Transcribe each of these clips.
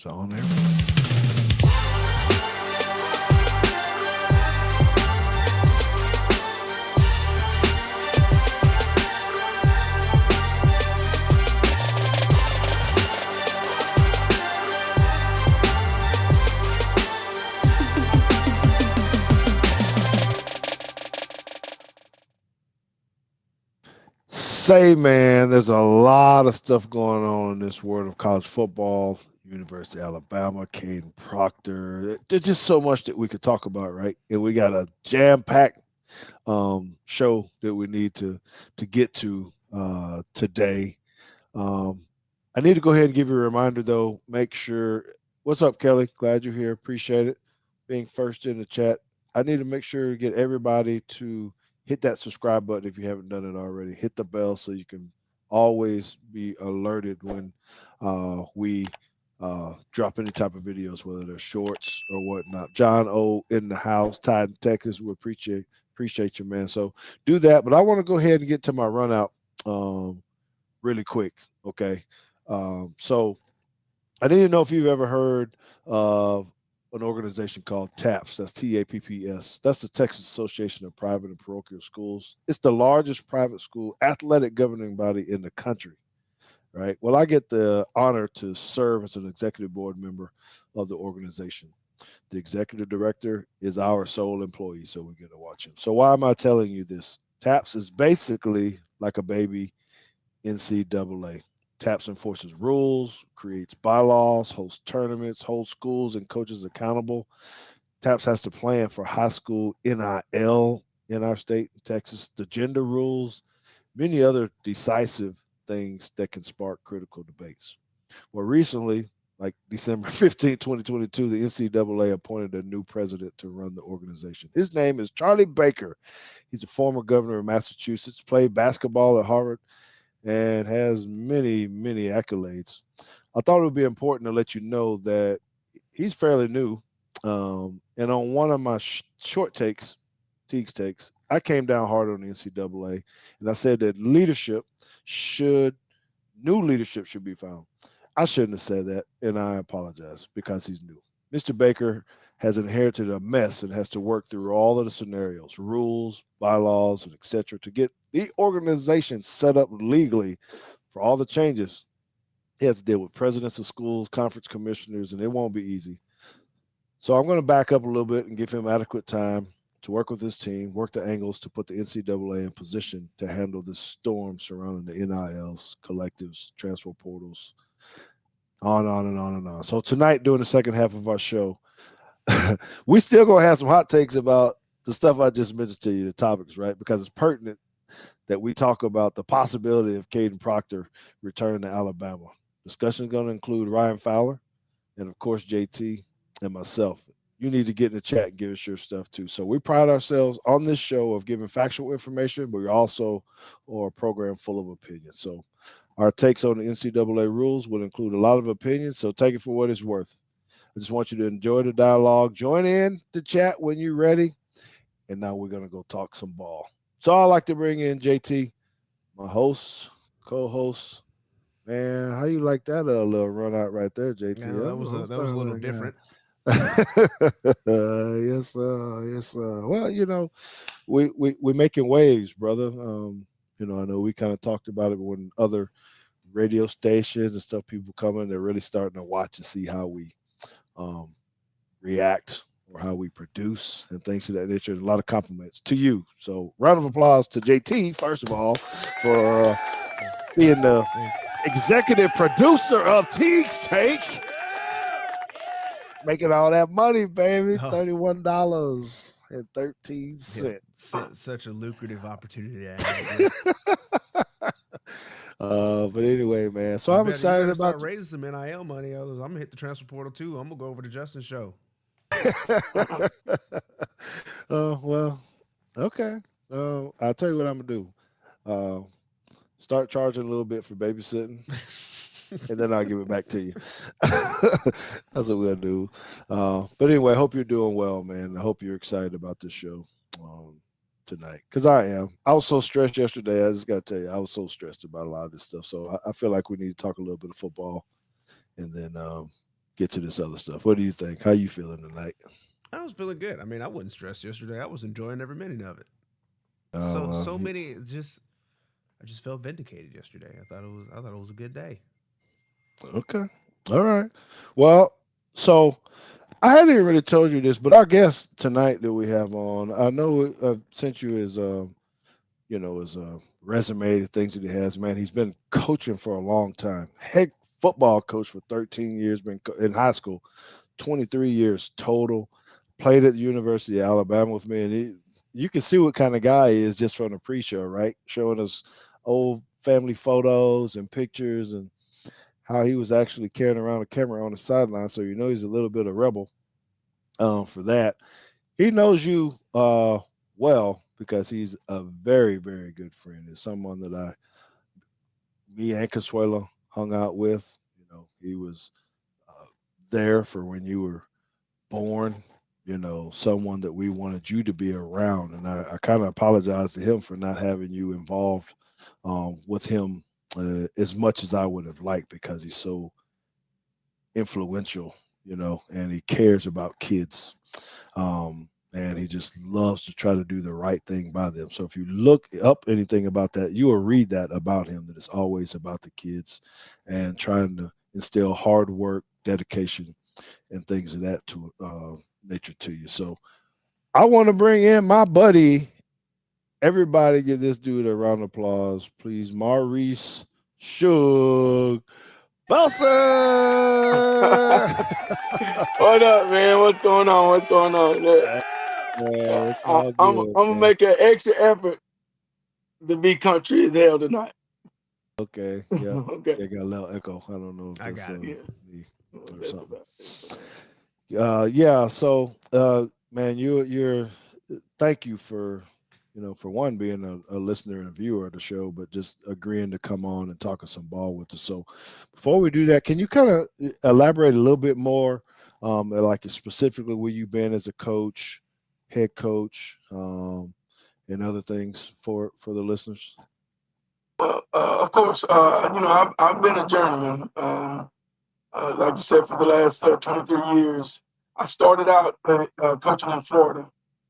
It's on there. Say, man, there's a lot of stuff going on in this world of college football. University of Alabama, Kadyn Proctor. There's just so much that we could talk about, right? And we got a jam-packed show that we need to get to today. Um, I need to go ahead and give you a reminder, though. Make sure. What's up, Kelly? Glad you're here. Appreciate it. Being first in the chat. I need to make sure to get everybody to hit that subscribe button if you haven't done it already. Hit the bell so you can always be alerted when we drop any type of videos, whether they're shorts or whatnot. John O in the house, Titan, Texas. We appreciate you, man. So do that. But I want to go ahead and get to my run out really quick. Okay. So I didn't know if you've ever heard of an organization called TAPS. That's TAPPS. That's the Texas Association of Private and Parochial Schools. It's the largest private school athletic governing body in the country. Right. Well, I get the honor to serve as an executive board member of the organization. The executive director is our sole employee, so we get to watch him. So why am I telling you this? TAPS is basically like a baby NCAA. TAPS enforces rules, creates bylaws, hosts tournaments, holds schools and coaches accountable. TAPS has to plan for high school NIL in our state, Texas, the gender rules, many other decisive things that can spark critical debates. Well, recently, like December 15, 2022, the NCAA appointed a new president to run the organization. His name is Charlie Baker. He's a former governor of Massachusetts, played basketball at Harvard, and has many, many accolades. I thought it would be important to let you know that he's fairly new. And on one of my short takes, Teague's takes, I came down hard on the NCAA, and I said that new leadership should be found. I shouldn't have said that, and I apologize because he's new. Mr. Baker has inherited a mess and has to work through all of the scenarios, rules, bylaws, and etc. to get the organization set up legally for all the changes. He has to deal with presidents of schools, conference commissioners, and it won't be easy. So I'm going to back up a little bit and give him adequate time to work with his team, work the angles to put the NCAA in position to handle the storm surrounding the NILs, collectives, transfer portals, on and on and on. So tonight, during the second half of our show, we still going to have some hot takes about the stuff I just mentioned to you, the topics, right? Because it's pertinent that we talk about the possibility of Kadyn Proctor returning to Alabama. Discussion is going to include Ryan Fowler and, of course, JT and myself. You need to get in the chat and give us your stuff too. So we pride ourselves on this show of giving factual information, but we also are a program full of opinions. So our takes on the NCAA rules will include a lot of opinions, so take it for what it's worth. I just want you to enjoy the dialogue. Join in the chat when you're ready. And now we're going to go talk some ball. So I'd like to bring in JT, my host, co-host. Man, how you like that little run out right there, JT? Yeah, that was a little different. Yes, yes. Well, we making waves, brother. I know we kind of talked about it when other radio stations and stuff, people coming, they're really starting to watch and see how we react or how we produce and things of that nature. A lot of compliments to you. So round of applause to JT, first of all, for being the executive producer of Teague's Take. Making all that money, baby. $31.13. Yeah, such a lucrative opportunity to have. But anyway, man. So I'm excited about start raising some NIL money. I'm gonna hit the transfer portal too. I'm gonna go over to Justin's show. Well, okay. I'll tell you what I'm gonna do. Start charging a little bit for babysitting. And then I'll give it back to you. That's what we'll do. But anyway, I hope you're doing well, man. I hope you're excited about this show tonight, because I am. I was so stressed yesterday. I just got to tell you, I was so stressed about a lot of this stuff. So I feel like we need to talk a little bit of football and then get to this other stuff. What do you think? How you feeling tonight? I was feeling good. I mean, I wasn't stressed yesterday. I was enjoying every minute of it. So Uh, so many just I just felt vindicated yesterday. I thought it was a good day. okay. All right. Well, so I hadn't really told you this, but our guest tonight that we have on, I know I sent you his, his resume, the things that he has. Man, he's been coaching for a long time. Head football coach for 13 years, been in high school, 23 years total. Played at the University of Alabama with me, and you can see what kind of guy he is just from the pre-show, right? Showing us old family photos and pictures and how he was actually carrying around a camera on the sideline. So you know he's a little bit of rebel for that. He knows you well because he's a very, very good friend. It's someone that me and Consuelo hung out with. You know, he was uh, there for when you were born. You know, someone that we wanted you to be around, and I kind of apologize to him for not having you involved with him as much as I would have liked because he's so influential. You know, and he cares about kids. And he just loves to try to do the right thing by them. So if you look up anything about that, you will read that about him. That it's always about the kids and trying to instill hard work, dedication, and things of that to nature to you. So I want to bring in my buddy. Everybody, give this dude a round of applause, please. Maurice Shug Belser. What up, man? What's going on? What's going on? Look, Man, it's all I'm good, gonna man. make an extra effort to be country as hell tonight. Okay, yep. Okay. Yeah, got a little echo. I don't know if I that's got it. Yeah. me or That's something. about it. That's about it. Yeah. So, man, you're. Thank you for, for one being a listener and a viewer of the show, but just agreeing to come on and talk some ball with us. So, before we do that, can you kind of elaborate a little bit more, like specifically where you've been as a coach, head coach, and other things for the listeners? Well, of course, I've been a journeyman. Like you said, for the last 23 years, I started out coaching in Florida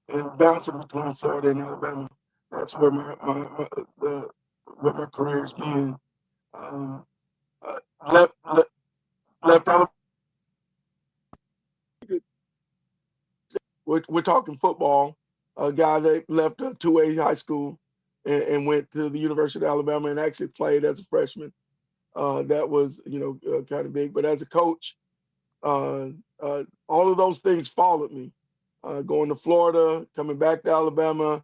and bouncing between Florida and Alabama. That's where the where my career's been. Um, uh, left, left left Alabama. We're talking football. A guy that left a 2A high school and went to the University of Alabama and actually played as a freshman. That was, kind of big. But as a coach, uh, all of those things followed me. Going to Florida, coming back to Alabama.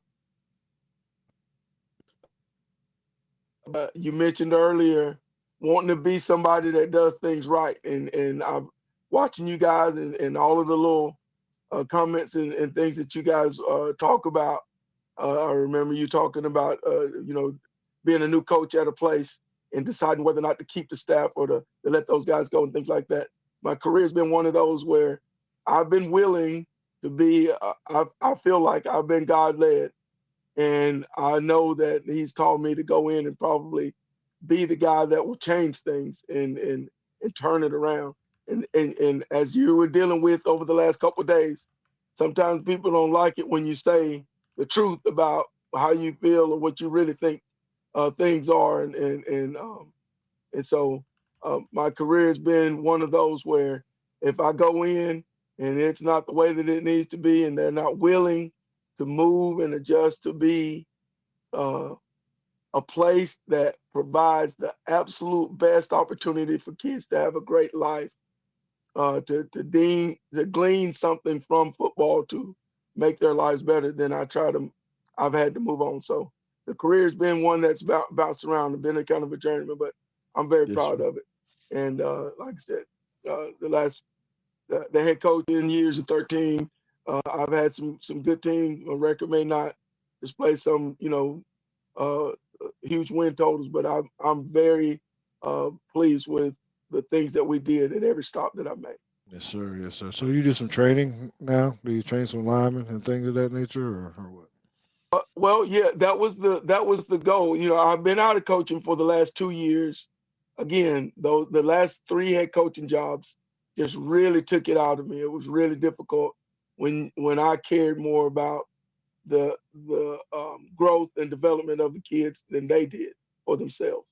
You mentioned earlier wanting to be somebody that does things right, and I'm watching you guys and all of the little comments and things that you guys talk about. I remember you talking about, being a new coach at a place and deciding whether or not to keep the staff or to let those guys go and things like that. My career's been one of those where I've been willing to be, I feel like I've been God led. And I know that He's called me to go in and probably be the guy that will change things and turn it around. And as you were dealing with over the last couple of days, sometimes people don't like it when you say the truth about how you feel or what you really think things are. And so my career has been one of those where if I go in and it's not the way that it needs to be, and they're not willing to move and adjust to be uh, a place that provides the absolute best opportunity for kids to have a great life, to glean something from football to make their lives better, then I've had to move on. So the career's been one that's bounced around and been a kind of a journeyman, but I'm very Yes, proud sir. of it. And like I said, the head coach in years of 13, I've had some good teams. My record may not display some, uh, huge win totals, but I'm very pleased with the things that we did at every stop that I made. Yes, sir. Yes, sir. So you do some training now? Do you train some linemen and things of that nature, or what? Well, yeah, that was the goal. I've been out of coaching for the last 2 years. Again, though the last three head coaching jobs. just really took it out of me. It was really difficult when I cared more about the growth and development of the kids than they did for themselves.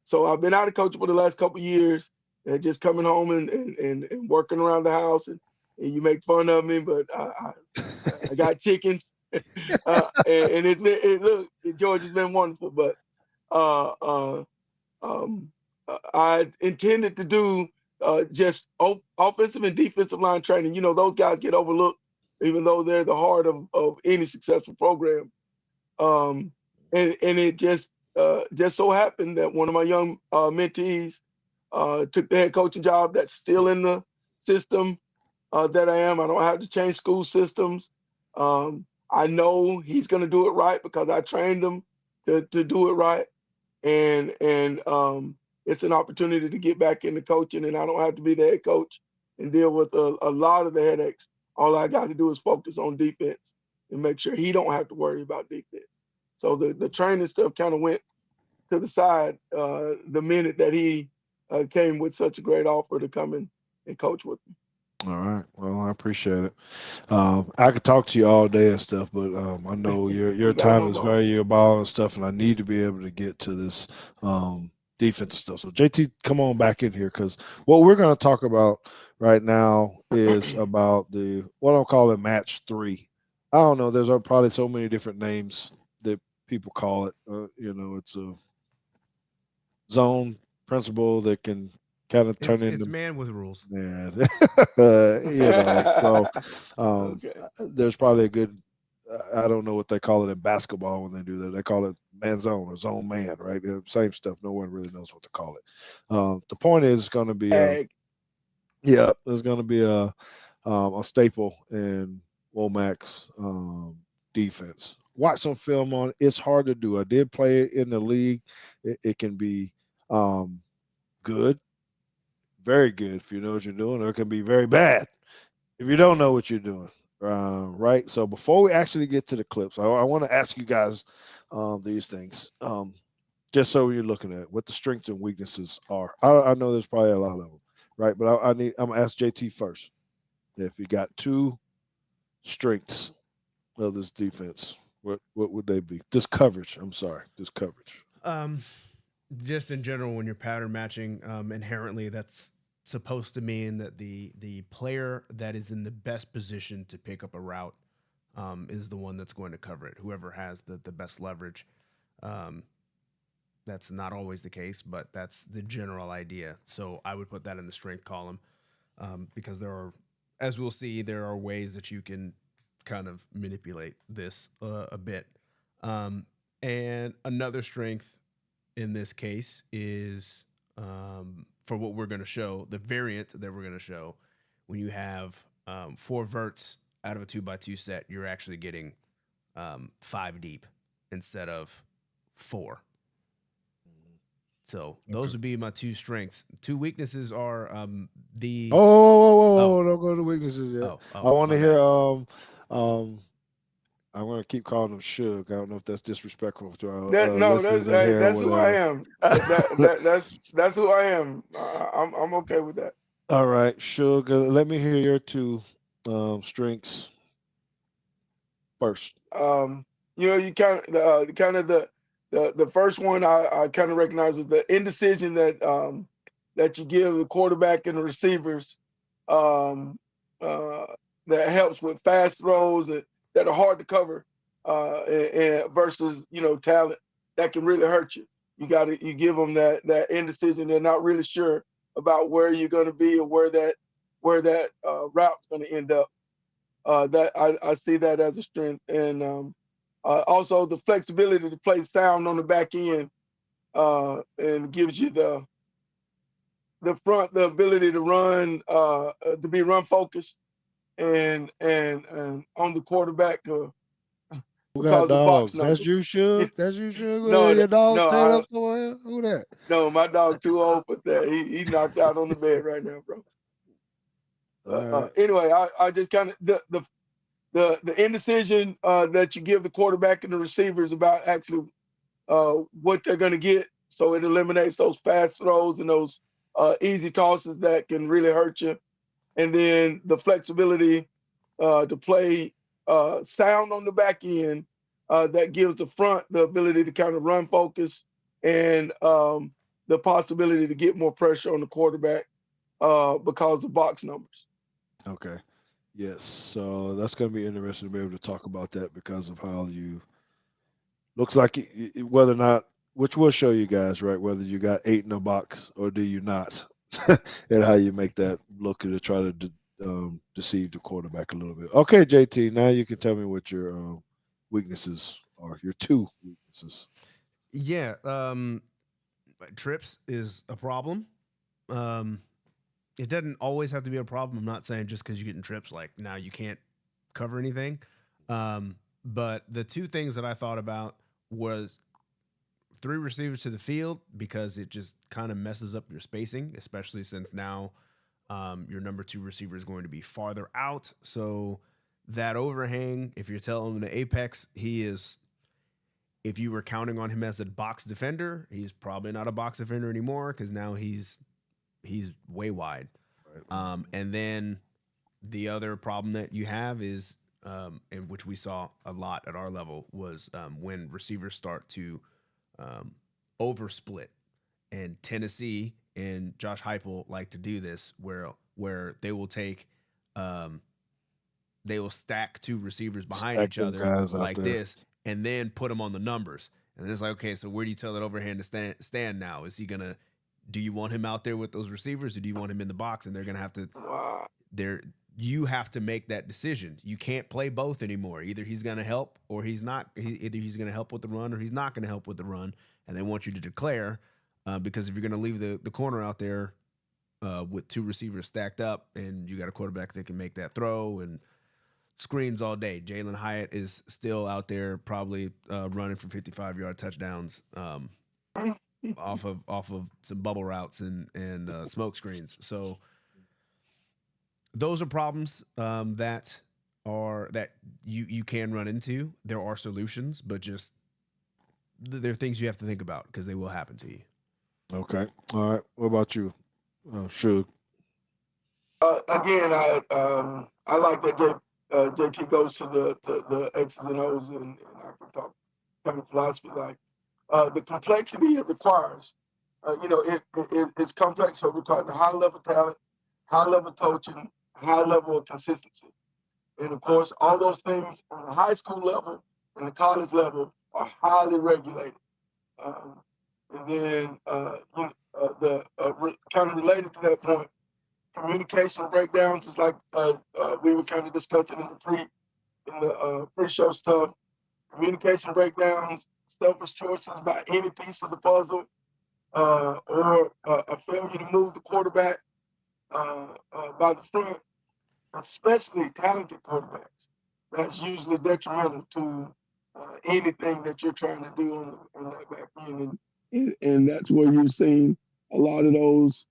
So I've been out of coaching for the last couple of years, and just coming home and working around the house, and you make fun of me, but I got chickens, and look, George has been wonderful, but uh, uh, um, I intended to do just offensive and defensive line training. You know, those guys get overlooked, even though they're the heart of any successful program. Um, and it just so happened that one of my young mentees took the head coaching job that's still in the system that I am. I don't have to change school systems. I know he's going to do it right because I trained him to do it right. And it's an opportunity to get back into coaching, and I don't have to be the head coach and deal with a lot of the headaches. All I got to do is focus on defense and make sure he don't have to worry about defense. So the training stuff kind of went to the side the minute that he came with such a great offer to come in and coach with me. All right. Well, I appreciate it. I could talk to you all day and stuff, but I know your You got time no is problem. valuable and stuff, and I need to be able to get to this defensive stuff. So JT, come on back in here because what we're going to talk about right now is about the what I'll call it match three. I don't know. There's probably so many different names that people call it. It's a zone principle that can kind of turn It's into man with rules. yeah, so Okay. there's probably a good. I don't know what they call it in basketball when they do that. They call it man zone or zone man, right? Same stuff. No one really knows what to call it. The point is, it's going to be a Ag. yeah. There's going to be a staple in Womack's defense. Watch some film on it. It's hard to do. I did play it in the league. It can be good, very good if you know what you're doing, or it can be very bad if you don't know what you're doing. Right. So before we actually get to the clips, I want to ask you guys these things, just so you're looking at it, what the strengths and weaknesses are. I know there's probably a lot of them, right? But I'm gonna ask JT first. If you got two strengths of this defense, what would they be? This coverage. I'm sorry, this coverage. Um, just in general, when you're pattern matching, inherently that's supposed to mean that the player that is in the best position to pick up a route is the one that's going to cover it. Whoever has the best leverage. Um, that's not always the case, but that's the general idea. So I would put that in the strength column because there are, as we'll see, there are ways that you can kind of manipulate this a bit. And another strength in this case is for what we're going to show, the variant that we're going to show. When you have four verts out of a 2x2 set, you're actually getting five deep instead of four. So those Okay. would be my two strengths. Two weaknesses are the Don't go to weaknesses yet. I want my to hear. bad. Um, I'm gonna keep calling him Suge. I don't know if that's disrespectful to our That no, listeners in hey, here or that's who I whatever. am. That's who I am. I'm okay with that. All right, Suge. Let me hear your two strengths first. Um, you kind of the first one I kind of recognize was the indecision that you give the quarterback and the receivers um, uh, that helps with fast throws that are hard to cover and versus talent that can really hurt you. You give them that indecision. They're not really sure about where you're going to be or where that route's going to end up. That I see that as a strength, and also the flexibility to play sound on the back end, and gives you the ability to run, to be run focused, and on the quarterback Who got because of box dogs? That's numbers. you, Suge. That's you, Suge. no, Your dog no, stayed up somewhere. Who that? no, my dog too old for that. He knocked out on the bed right now, bro. All right. Anyway, I just kind of the indecision that you give the quarterback and the receivers about actually what they're going to get. So it eliminates those fast throws and those easy tosses that can really hurt you. and then the flexibility to play sound on the back end that gives the front the ability to kind of run focus and the possibility to get more pressure on the quarterback because of box numbers. Okay. Yes. So that's going to be interesting to be able to talk about that because of how you looks like whether or not, which will show you guys, right, whether you got 8 in the box or do you not, and how you make that look to try to deceive the quarterback a little bit. Okay, JT, now you can tell me what your weaknesses are, your 2 weaknesses. Yeah, trips is a problem. Um, it doesn't always have to be a problem. I'm not saying just because you're getting trips, like now you can't cover anything. But the 2 things that I thought about was 3 receivers to the field because it just kind of messes up your spacing, especially since now your number 2 receiver is going to be farther out. So that overhang, if you're telling him the apex, he is. If you were counting on him as a box defender, he's probably not a box defender anymore because now he's way wide. And then the other problem that you have is, and which we saw a lot at our level, was when receivers start to oversplit. And Tennessee and Josh Heupel like to do this, where they will take, they will stack 2 receivers behind Stack each them other guys out like there. this, and then put them on the numbers. And it's like, okay, so where do you tell that overhand to stand now? Is he gonna? Do you want him out there with those receivers, or do you want him in the box? And they're gonna have to. Wow. They're You have to make that decision. You can't play both anymore. Either he's gonna help or he's not. Either he's gonna help with the run or he's not gonna help with the run. And they want you to declare, because if you're gonna leave the corner out there with 2 receivers stacked up, and you got a quarterback that can make that throw and screens all day. Jalen Hyatt is still out there, probably running for 55-yard touchdowns off of some bubble routes and smoke screens. So those are problems that you can run into. There are solutions, but just there are things you have to think about because they will happen to you. Okay. All right. What about you? Sure. Again, I like that JT goes to the X's and O's, and I can talk kind of philosophy like the complexity it requires. It's complex, so it requires a high level talent, high level coaching, high level of consistency. And of course, all those things on the high school level and the college level are highly regulated. Um, and then kind of related to that point, communication breakdowns is like we were kind of discussing in the pre-show stuff. Communication breakdowns, selfish choices by any piece of the puzzle, or a failure to move the quarterback by the front, especially talented quarterbacks. That's usually detrimental to anything that you're trying to do on that back end, and that's where you've seen a lot of those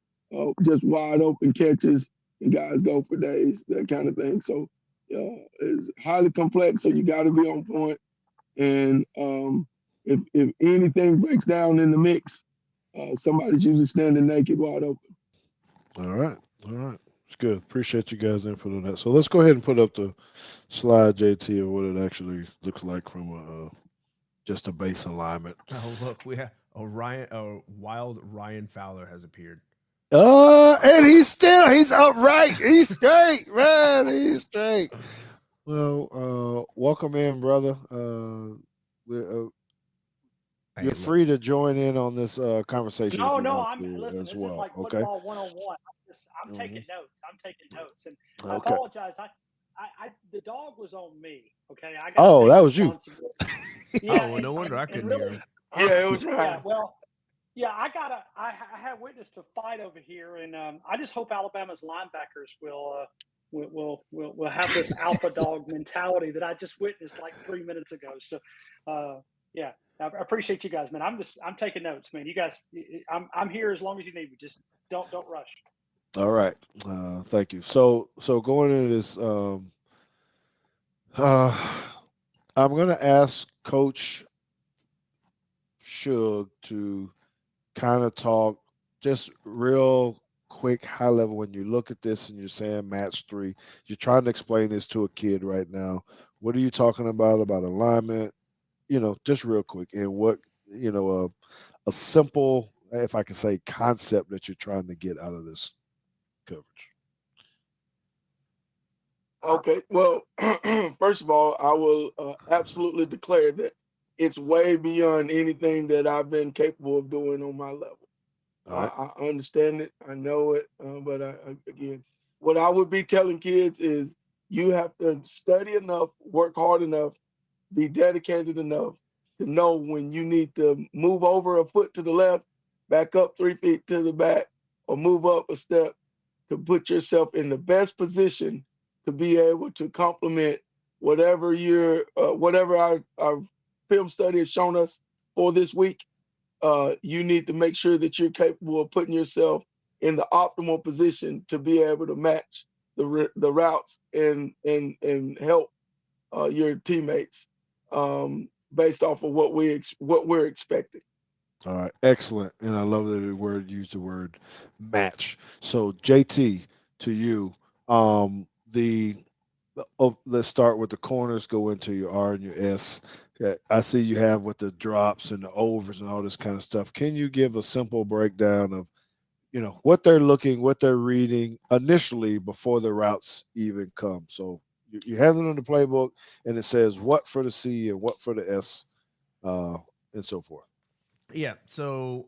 just wide open catches and guys go for days, that kind of thing. So it's highly complex, so you got to be on point. And if anything breaks down in the mix, somebody's usually standing naked, wide open. All right. All right. It's good. Appreciate you guys' input on that. So let's go ahead and put up the slide, JT, of what it actually looks like from just a base alignment. Oh, look, we have a wild Ryan Fowler has appeared. And he's upright. He's straight, man. He's straight. Well, welcome in, brother. We're, Hey, you're look, free to join in on this conversation if No, you no, want I'm to listen. as This is well. like Okay. football 101. I'm Hmm. taking notes. I'm taking notes, and I Okay. apologize. The dog was on me. Okay, I got to Oh, take that was you. responsibility. oh, Yeah, well, no wonder I and couldn't hear really, him. Yeah, it was yeah. Ryan. Well, yeah, I have witnessed a fight over here, and I just hope Alabama's linebackers will have this alpha dog mentality that I just witnessed like 3 minutes ago. So, uh, yeah, I appreciate you guys, man. I'm taking notes, man. You guys, I'm here as long as you need me. Just don't rush. All right. Thank you. So going into this, uh, I'm gonna ask Coach Shug to kind of talk just real quick, high level, when you look at this and you're saying match three, you're trying to explain this to a kid right now. What are you talking about alignment? Just real quick, and what a simple, if I can say, concept that you're trying to get out of this coverage. Okay, well, first of all, I will absolutely declare that it's way beyond anything that I've been capable of doing on my level. All right. I understand it, I know it, but again, what I would be telling kids is you have to study enough, work hard enough, be dedicated enough to know when you need to move over a foot to the left, back up 3 feet to the back, or move up a step to put yourself in the best position to be able to complement whatever our film study has shown us for this week. You need to make sure that you're capable of putting yourself in the optimal position to be able to match the routes and help your teammates based off of what we're expecting. All right, excellent, and I love that the word used the word match. So JT, to you, the let's start with the corners. Go into your R and your S. Yeah, I see you have with the drops and the overs and all this kind of stuff. Can you give a simple breakdown of what they're looking, what they're reading initially before the routes even come? So you have it in the playbook, and it says what for the C and what for the S, uh, and so forth. Yeah. So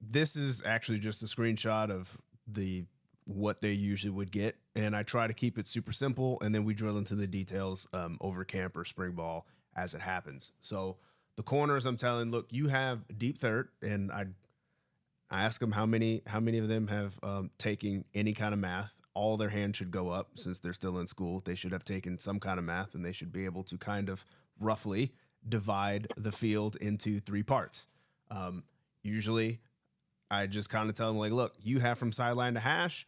this is actually just a screenshot of the what they usually would get, and I try to keep it super simple, and then we drill into the details over camp or spring ball as it happens. So the corners, I'm telling, look, you have deep third, and I ask them how many of them have taken any kind of math. All their hands should go up since they're still in school. They should have taken some kind of math, and they should be able to kind of roughly divide the field into three parts. Usually, I just kind of tell them like, look, you have from sideline to hash,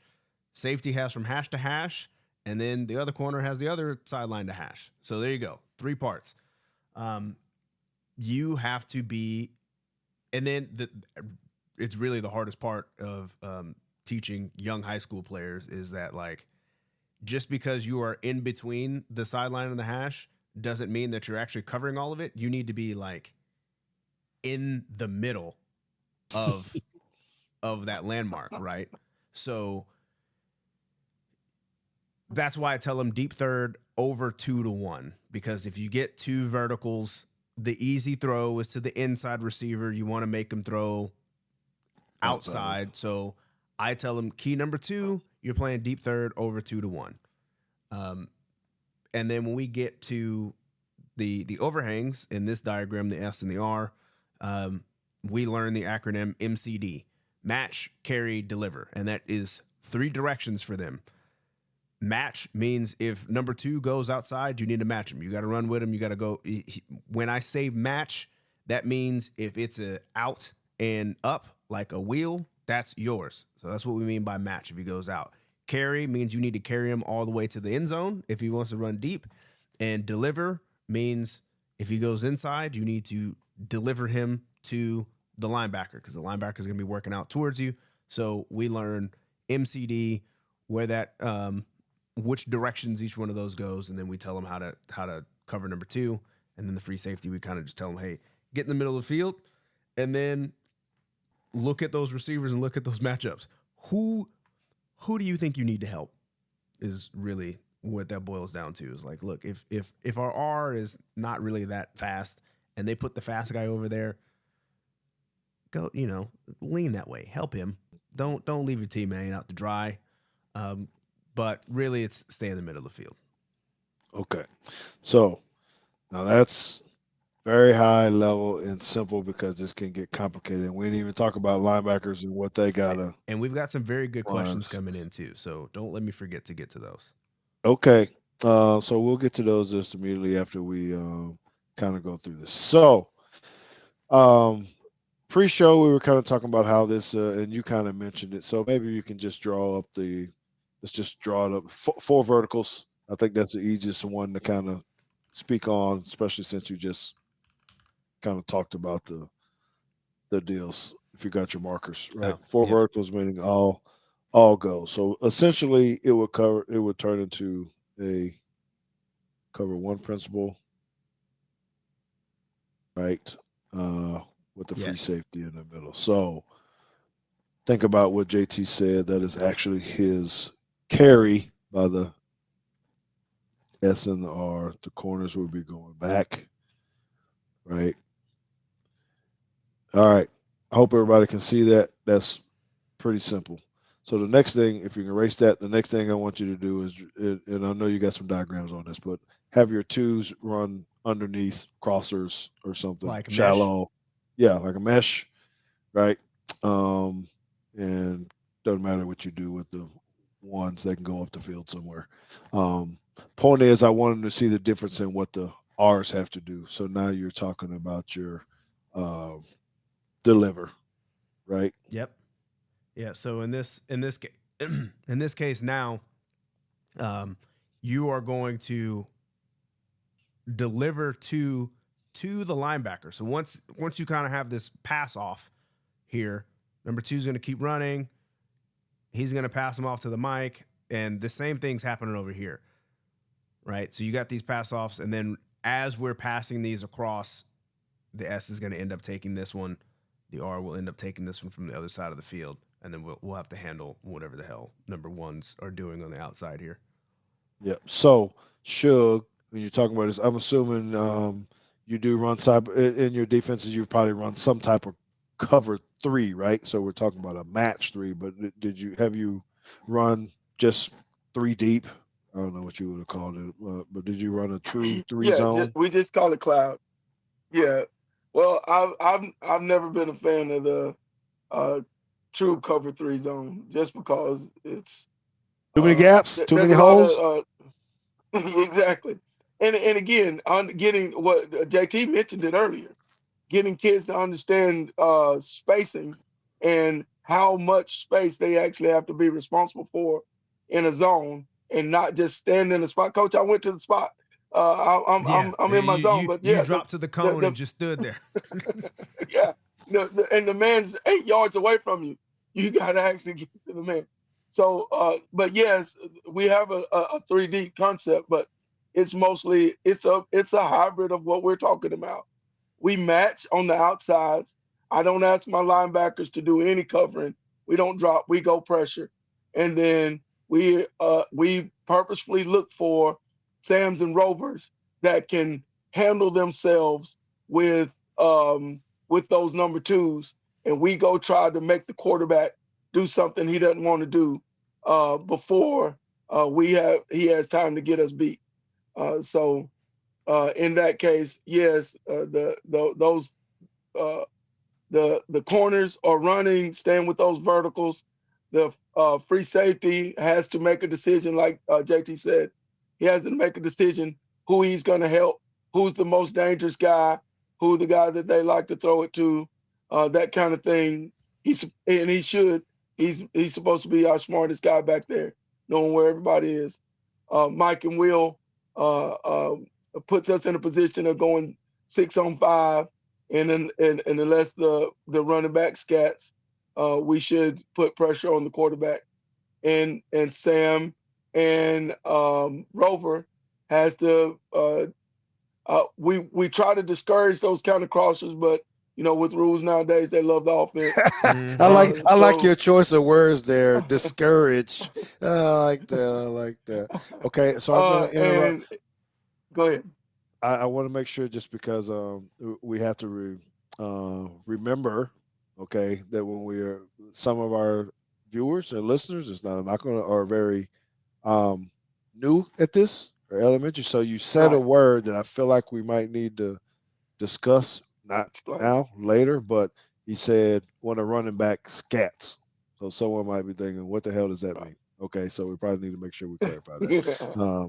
safety has from hash to hash, and then the other corner has the other sideline to hash. So there you go, three parts. Um, you have to be, and then it's really the hardest part of teaching young high school players is that like just because you are in between the sideline and the hash doesn't mean that you're actually covering all of it. You need to be like in the middle of that landmark, right? So that's why I tell them deep third over 2-1, because if you get two verticals, the easy throw is to the inside receiver. You want to make them throw outside. So I tell them key number 2, you're playing deep third over 2-1. And then when we get to the overhangs in this diagram, the S and the R, we learn the acronym MCD: match, carry, deliver, and that is 3 directions for them. Match means if number 2 goes outside, you need to match him. You got to run with him. You got to go. When I say match, that means if it's a out and up like a wheel, that's yours. So that's what we mean by match if he goes out. Carry means you need to carry him all the way to the end zone if he wants to run deep. And deliver means if he goes inside, you need to deliver him to the linebacker because the linebacker is going to be working out towards you. So we learn MCD, where that which directions each one of those goes, and then we tell them how to cover number 2. And then the free safety, we kind of just tell them, hey, get in the middle of the field, and then look at those receivers and look at those matchups. Who do you think you need to help? Is really what that boils down to. Is like, look, if our R is not really that fast, and they put the fast guy over there, go, lean that way, help him. Don't leave your teammate out to dry. But really, it's stay in the middle of the field. Okay. So now that's very high level and simple because this can get complicated. And we didn't even talk about linebackers and what they gotta. And we've got some very good questions coming in too. So don't let me forget to get to those. Okay. So we'll get to those just immediately after we kind of go through this. So um, pre-show we were kind of talking about how this, and you kind of mentioned it. So maybe you can just draw up let's just draw it up. 4 verticals. I think that's the easiest one to kind of speak on, especially since you just kind of talked about the deals. If you got your markers right, 4 Yep. verticals meaning all all go. So essentially, it would turn into a cover one principle, right? Uh, with the free Yes. safety in the middle. So think about what JT said. That is actually his carry by the S and the R. The corners will be going back, right? All right. I hope everybody can see that. That's pretty simple. So the next thing, if you can erase that, the next thing I want you to do is, and I know you got some diagrams on this, but have your twos run underneath crossers or something Like a mesh. shallow. Yeah, like a mesh, right? Um, and doesn't matter what you do with the ones that can go up the field somewhere. Um, Point is, I wanted to see the difference in what the R's have to do. So now you're talking about your uh, deliver, right? Yep. Yeah. So in this case now, um, you are going to deliver to the linebacker. So once you kind of have this pass off here, number two is going to keep running. He's going to pass him off to the mic, and the same thing's happening over here, right? So you got these pass offs, and then as we're passing these across, the S is going to end up taking this one. The R will end up taking this one from the other side of the field, and then we'll have to handle whatever the hell number ones are doing on the outside here. Yeah. So, Suge, when you're talking about this, I'm assuming you do run side in your defenses. You've probably run some type of cover three, right? So we're talking about a match three. But did you have you run just three deep? I don't know what you would have called it, but did you run a true three Yeah, zone? we just call it cloud. Yeah. Well, I've never been a fan of the uh, true cover three zone just because it's Too many gaps, too there's many a lot holes. of exactly. And again, on getting what JT mentioned it earlier, getting kids to understand spacing and how much space they actually have to be responsible for in a zone and not just stand in the spot. Coach, I went to the spot. Yeah, I'm you in my zone, you but you yeah, dropped to the cone and the just stood there. yeah, and the man's 8 yards away from you. You got to actually get to the man. So, but yes, we have a 3D concept, but it's a hybrid of what we're talking about. We match on the outsides. I don't ask my linebackers to do any covering. We don't drop. We go pressure, and then we purposefully look for Sams and Rovers that can handle themselves with um, with those number twos, and we go try to make the quarterback do something he doesn't want to do before he has time to get us beat. So in that case, yes, those uh, the corners are running, staying with those verticals. The free safety has to make a decision, like JT said. He has to make a decision who he's going to help, who's the most dangerous guy, who the guy that they like to throw it to, that kind of thing. He should. He's supposed to be our smartest guy back there, knowing where everybody is. Mike and Will uh, uh, puts us in a position of going 6 on 5 and unless the running back scats, we should put pressure on the quarterback. And Sam and Rover has to. We try to discourage those kind of crossers, but with rules nowadays, they love the offense. Hmm. I like your So choice of words there. Discourage. I like that. I like that. Okay, so I'm going to interrupt. and go ahead. I want to make sure just because we have to remember, okay, that when we are some of our viewers and listeners, it's not going to are very um, new at this or elementary. So you said a Right. word that I feel like we might need to discuss, not Explain. now, later, but he said when a running back scats. So someone might be thinking, what the hell does that mean? Okay, so we probably need to make sure we clarify that Yeah.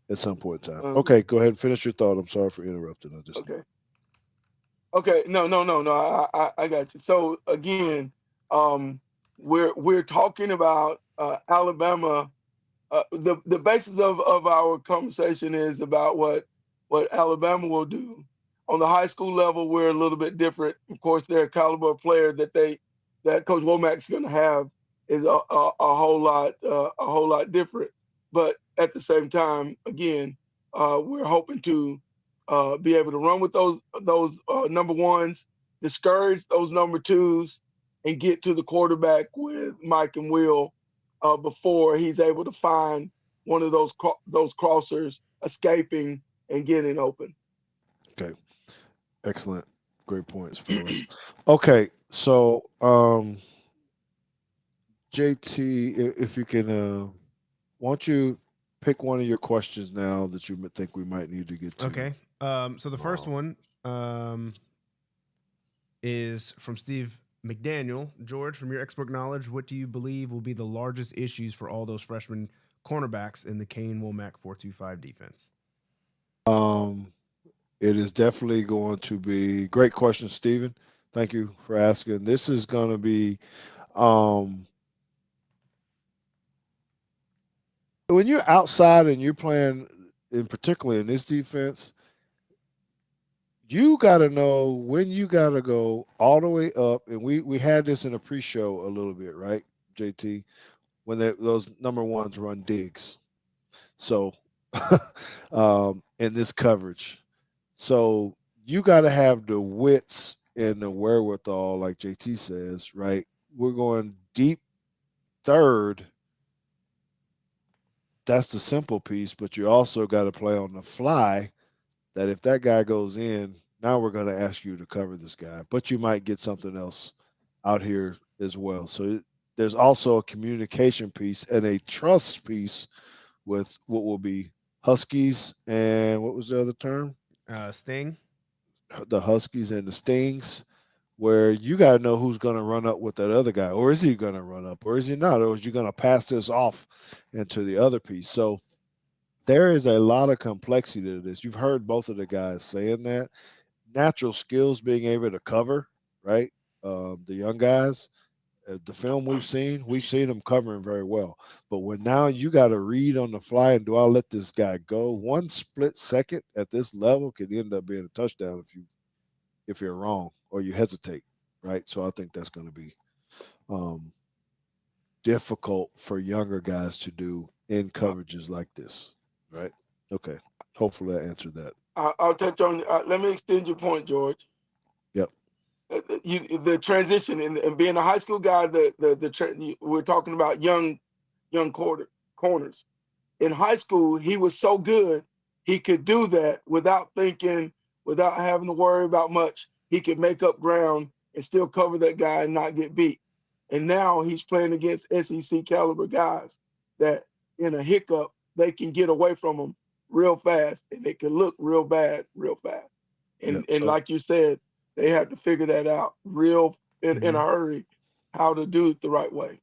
at some point in time. Um, Okay, go ahead and finish your thought. I'm sorry for interrupting. I just okay. Okay, no, no, no, no. I got you. So again, um, we're talking about Alabama. The basis of our conversation is about what Alabama will do. On the high school level, we're a little bit different. Of course, they're a caliber of player that Coach Womack's going to have. is a whole lot different. But at the same time, again, we're hoping to be able to run with those number ones, discourage those number twos, and get to the quarterback with Mike and Will before he's able to find one of those crossers escaping and getting open. Okay. Excellent. Great points, fellas. Okay. So, JT, if you can, why don't you pick one of your questions now that you think we might need to get to? Okay. So the first one is from Steve McDaniel. George, from your expert knowledge, what do you believe will be the largest issues for all those freshman cornerbacks in the Kane Womack 4-2-5 defense? It is definitely going to be great question, Stephen. Thank you for asking. This is going to be when you're outside and you're playing, in particularly in this defense, you got to know when you got to go all the way up. And we had this in a pre-show a little bit, right, JT? When those number ones run digs. So in this coverage. So you got to have the wits and the wherewithal, like JT says, right? We're going deep third. That's the simple piece, but you also got to play on the fly that if that guy goes in, now we're going to ask you to cover this guy, but you might get something else out here as well. So there's also a communication piece and a trust piece with what will be Huskies and what was the other term? Sting. The Huskies and the Stings, where you got to know who's going to run up with that other guy, or is he going to run up, or is he not, or is you going to pass this off into the other piece? So there is a lot of complexity to this. You've heard both of the guys saying that natural skills, being able to cover, right? The young guys, the film we've seen them covering very well. But when now you got to read on the fly and do I let this guy go? One split second at this level could end up being a touchdown if you're wrong or you hesitate, right? So I think that's going to be um, difficult for younger guys to do in coverages like this, right? Okay. Hopefully I answered that. I'll touch on. Let me extend your point, George. Yep. The transition and being a high school guy, we're talking about young corners. In high school, he was so good, he could do that without thinking, without having to worry about much. He could make up ground and still cover that guy and not get beat. And now he's playing against SEC caliber guys that in a hiccup, they can get away from him real fast and it can look real bad real fast. Yep. And like you said, they have to figure that out real in a hurry, how to do it the right way.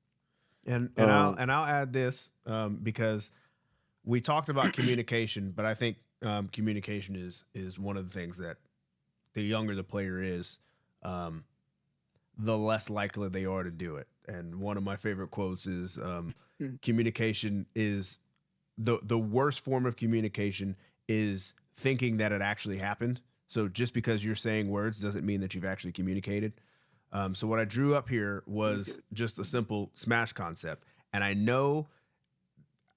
And I'll add this because we talked about communication, but I think communication is one of the things that the younger the player is, the less likely they are to do it. And one of my favorite quotes is communication is the worst form of communication is thinking that it actually happened. So just because you're saying words doesn't mean that you've actually communicated. So what I drew up here was just a simple smash concept. And I know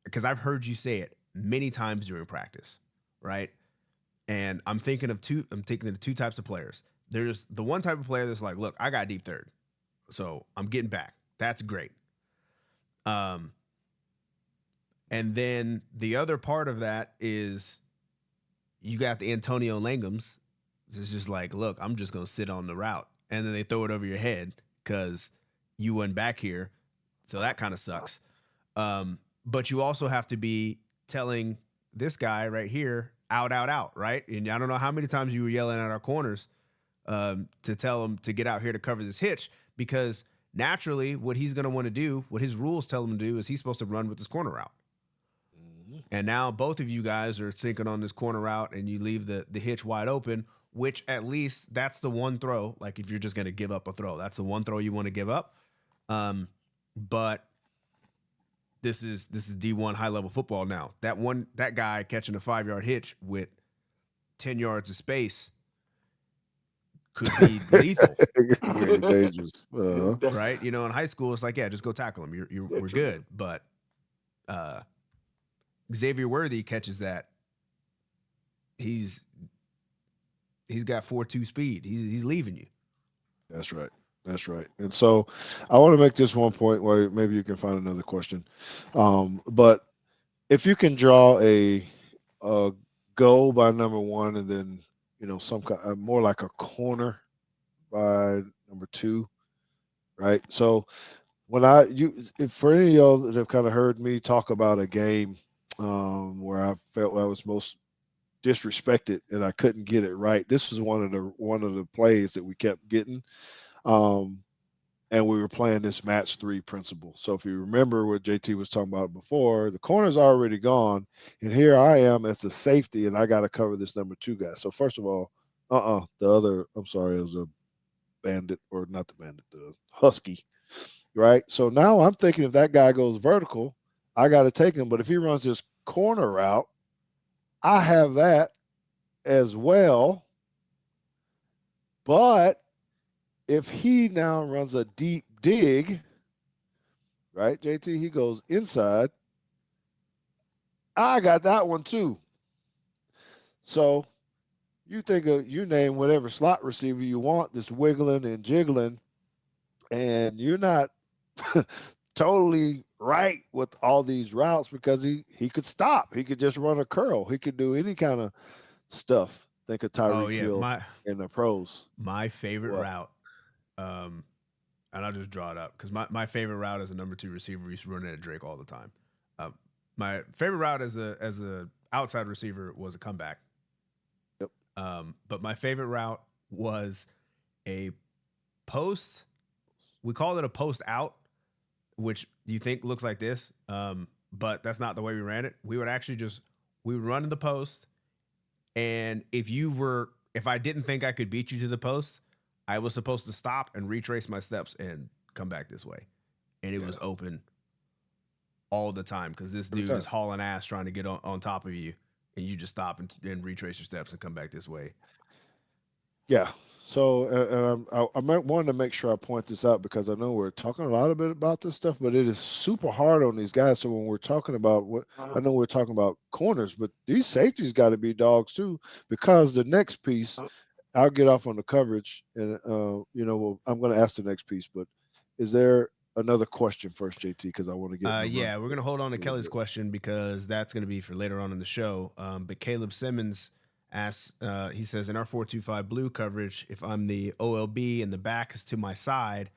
because I've heard you say it many times during practice, right? And I'm thinking of two types of players. There's the one type of player that's like, look, I got deep third, so I'm getting back. That's great. And then the other part of that is you got the Antonio Langhams. It's just like, look, I'm just going to sit on the route. And then they throw it over your head because you went back here. So that kind of sucks. But you also have to be telling this guy right here, out, right? And I don't know how many times you were yelling at our corners to tell him to get out here to cover this hitch, because naturally what he's going to want to do, what his rules tell him to do, is he's supposed to run with this corner route. And now both of you guys are sinking on this corner route and you leave the hitch wide open, which at least that's the one throw. Like if you're just going to give up a throw, that's the one throw you want to give up. But this is D1 high level football now. That guy catching a 5-yard hitch with 10 yards of space could be lethal, Very dangerous. right? You know, in high school, it's like, yeah, just go tackle him. We're good. But Xavier Worthy catches that. He's got 4.2 speed. He's leaving you. That's right. That's right. And so I want to make this one point where maybe you can find another question. But if you can draw a goal by number one and then, you know, some kind more like a corner by number two, right? So when if for any of y'all that have kind of heard me talk about a game where I felt I was most disrespected and I couldn't get it right, this was one of the plays that we kept getting. And we were playing this match 3 principle. So if you remember what JT was talking about before, the corner's already gone, and here I am as the safety, and I got to cover this number 2 guy. So first of all, it was a bandit, or not the bandit, the husky, right? So now I'm thinking if that guy goes vertical, I got to take him. But if he runs this corner route, I have that as well. But if he now runs a deep dig, right, JT, he goes inside, I got that one too. So you name whatever slot receiver you want that's wiggling and jiggling, and you're not totally right with all these routes because he could stop. He could just run a curl. He could do any kind of stuff. Think of Tyreek Hill in the pros. My favorite route, and I'll just draw it up because my favorite route as a number 2 receiver used to run at Drake all the time. My favorite route as a outside receiver was a comeback. Yep. But my favorite route was a post. We called it a post out, which you think looks like this, but that's not the way we ran it. We would run in the post, and if I didn't think I could beat you to the post, I was supposed to stop and retrace my steps and come back this way. And it was open all the time because this dude is hauling ass trying to get on top of you, and you just stop and retrace your steps and come back this way. Yeah. So I wanted to make sure I point this out because I know we're talking a lot about this stuff, but it is super hard on these guys. So when we're talking about I know we're talking about corners, but these safeties got to be dogs too, because the next piece, I'll get off on the coverage, and I'm going to ask the next piece. But is there another question first, JT? Because I want to get. Yeah, we're going to hold on to Kelly's question because that's going to be for later on in the show. But Caleb Simmons asks, he says, in our 4-2-5 blue coverage, if I'm the OLB and the back is to my side,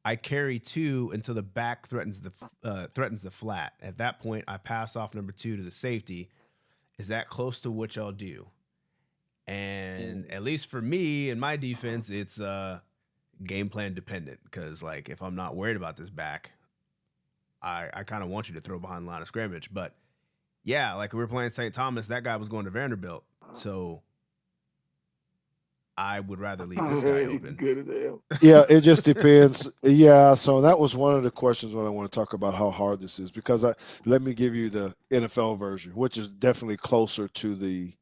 I carry 2 until the back threatens the flat. At that point, I pass off number 2 to the safety. Is that close to what y'all do? And at least for me and my defense, it's game plan dependent because, like, if I'm not worried about this back, I kind of want you to throw behind the line of scrimmage. But, yeah, like we were playing St. Thomas, that guy was going to Vanderbilt. So I would rather leave this guy open. Good as hell. Yeah, it just depends. Yeah, so that was one of the questions when I want to talk about how hard this is because let me give you the NFL version, which is definitely closer to the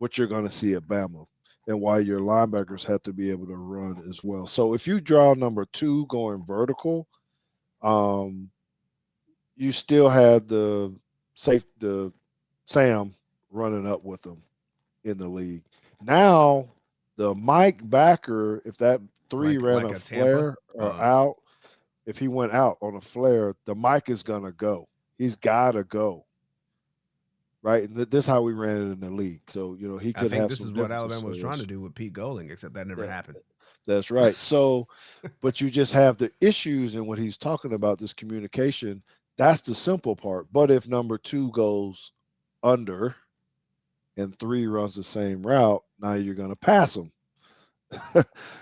what you're going to see at Bama and why your linebackers have to be able to run as well. So if you draw number 2 going vertical, you still had the Sam running up with them in the league. Now the Mike backer, if that 3 ran a flare or out, if he went out on a flare, the Mike is going to go. He's got to go. Right, and this is how we ran it in the league. So he could have. I think this is what Alabama was trying to do with Pete Golding, except that never happened. That's right. So, but you just have the issues in what he's talking about. This communication. That's the simple part. But if number 2 goes under, and 3 runs the same route, now you're going to pass them.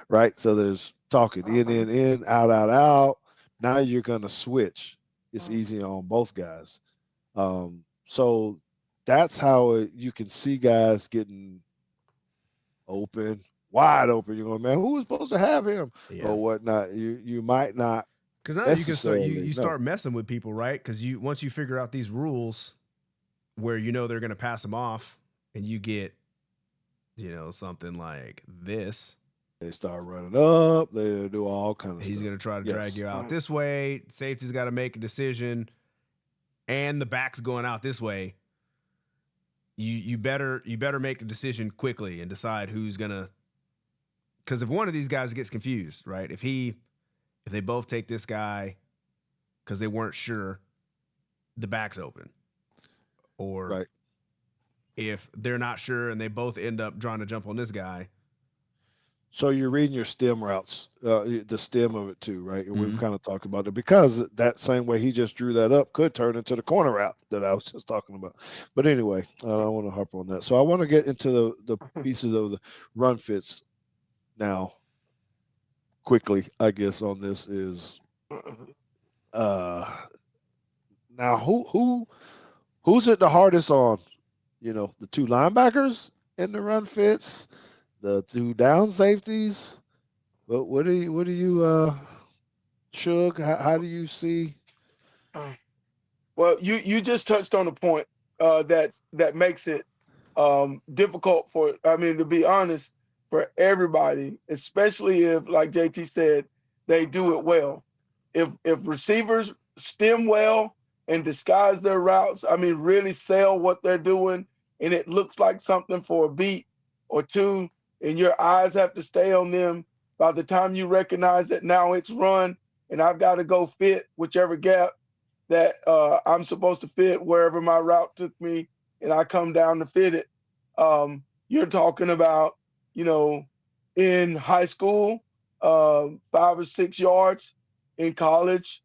Right. So there's talking in, out. Now you're going to switch. It's easy on both guys. So. That's how you can see guys getting wide open. You're going, man, who was supposed to have him or whatnot? You might not. Because now you can start messing with people, right? Because once you figure out these rules where they're going to pass them off, and you get something like this. They start running up. They do all kinds of He's stuff. going to try to Yes. drag you out this way. Safety's got to make a decision, and the back's going out this way. You better make a decision quickly and decide who's gonna. Because if one of these guys gets confused, right? If they both take this guy because they weren't sure, the back's open, or Right. if they're not sure and they both end up trying to jump on this guy. So you're reading your stem routes, the stem of it too, right? And we've Mhm. kind of talked about it because that same way he just drew that up could turn into the corner route that I was just talking about. But anyway, I don't want to harp on that. So I want to get into the pieces of the run fits now quickly, I guess, on this is now who's it the hardest on? The two linebackers in the run fits, the two down safeties. But what do you Shug, how do you see? Well, you just touched on a point that makes it difficult for, I mean, to be honest, for everybody, especially if, like JT said, they do it well. If receivers stem well and disguise their routes, I mean, really sell what they're doing, and it looks like something for a beat or two, and your eyes have to stay on them. By the time you recognize that now it's run, and I've got to go fit whichever gap that I'm supposed to fit wherever my route took me, and I come down to fit it. You're talking about, in high school, 5 or 6 yards, in college,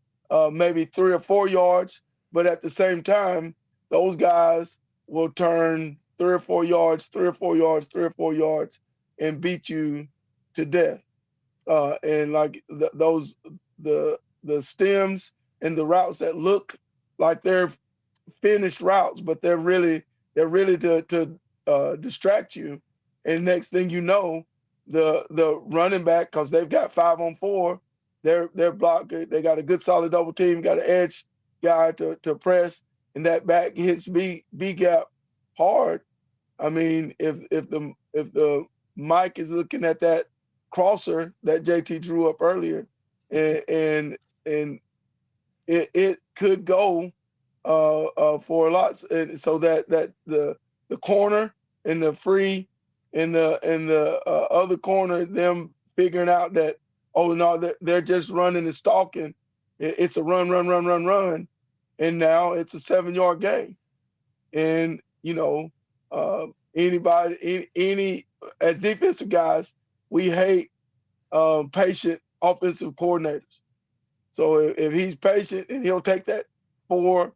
maybe 3 or 4 yards. But at the same time, those guys will turn 3 or 4 yards, 3 or 4 yards, 3 or 4 yards, and beat you to death. And like the stems and the routes that look like they're finished routes, but they're really to distract you. And next thing you know, the running back, because they've got 5-on-4, they're blocked. They got a good solid double team, got an edge guy to press, and that back hits B gap hard. I mean, if the Mike is looking at that crosser that JT drew up earlier, and it could go for a lot, and so that the corner and the free and the other corner, them figuring out that, oh no, they're just running and stalking. It's a run, and now it's a 7-yard game. And any as defensive guys, we hate patient offensive coordinators. So if he's patient and he'll take that 4-5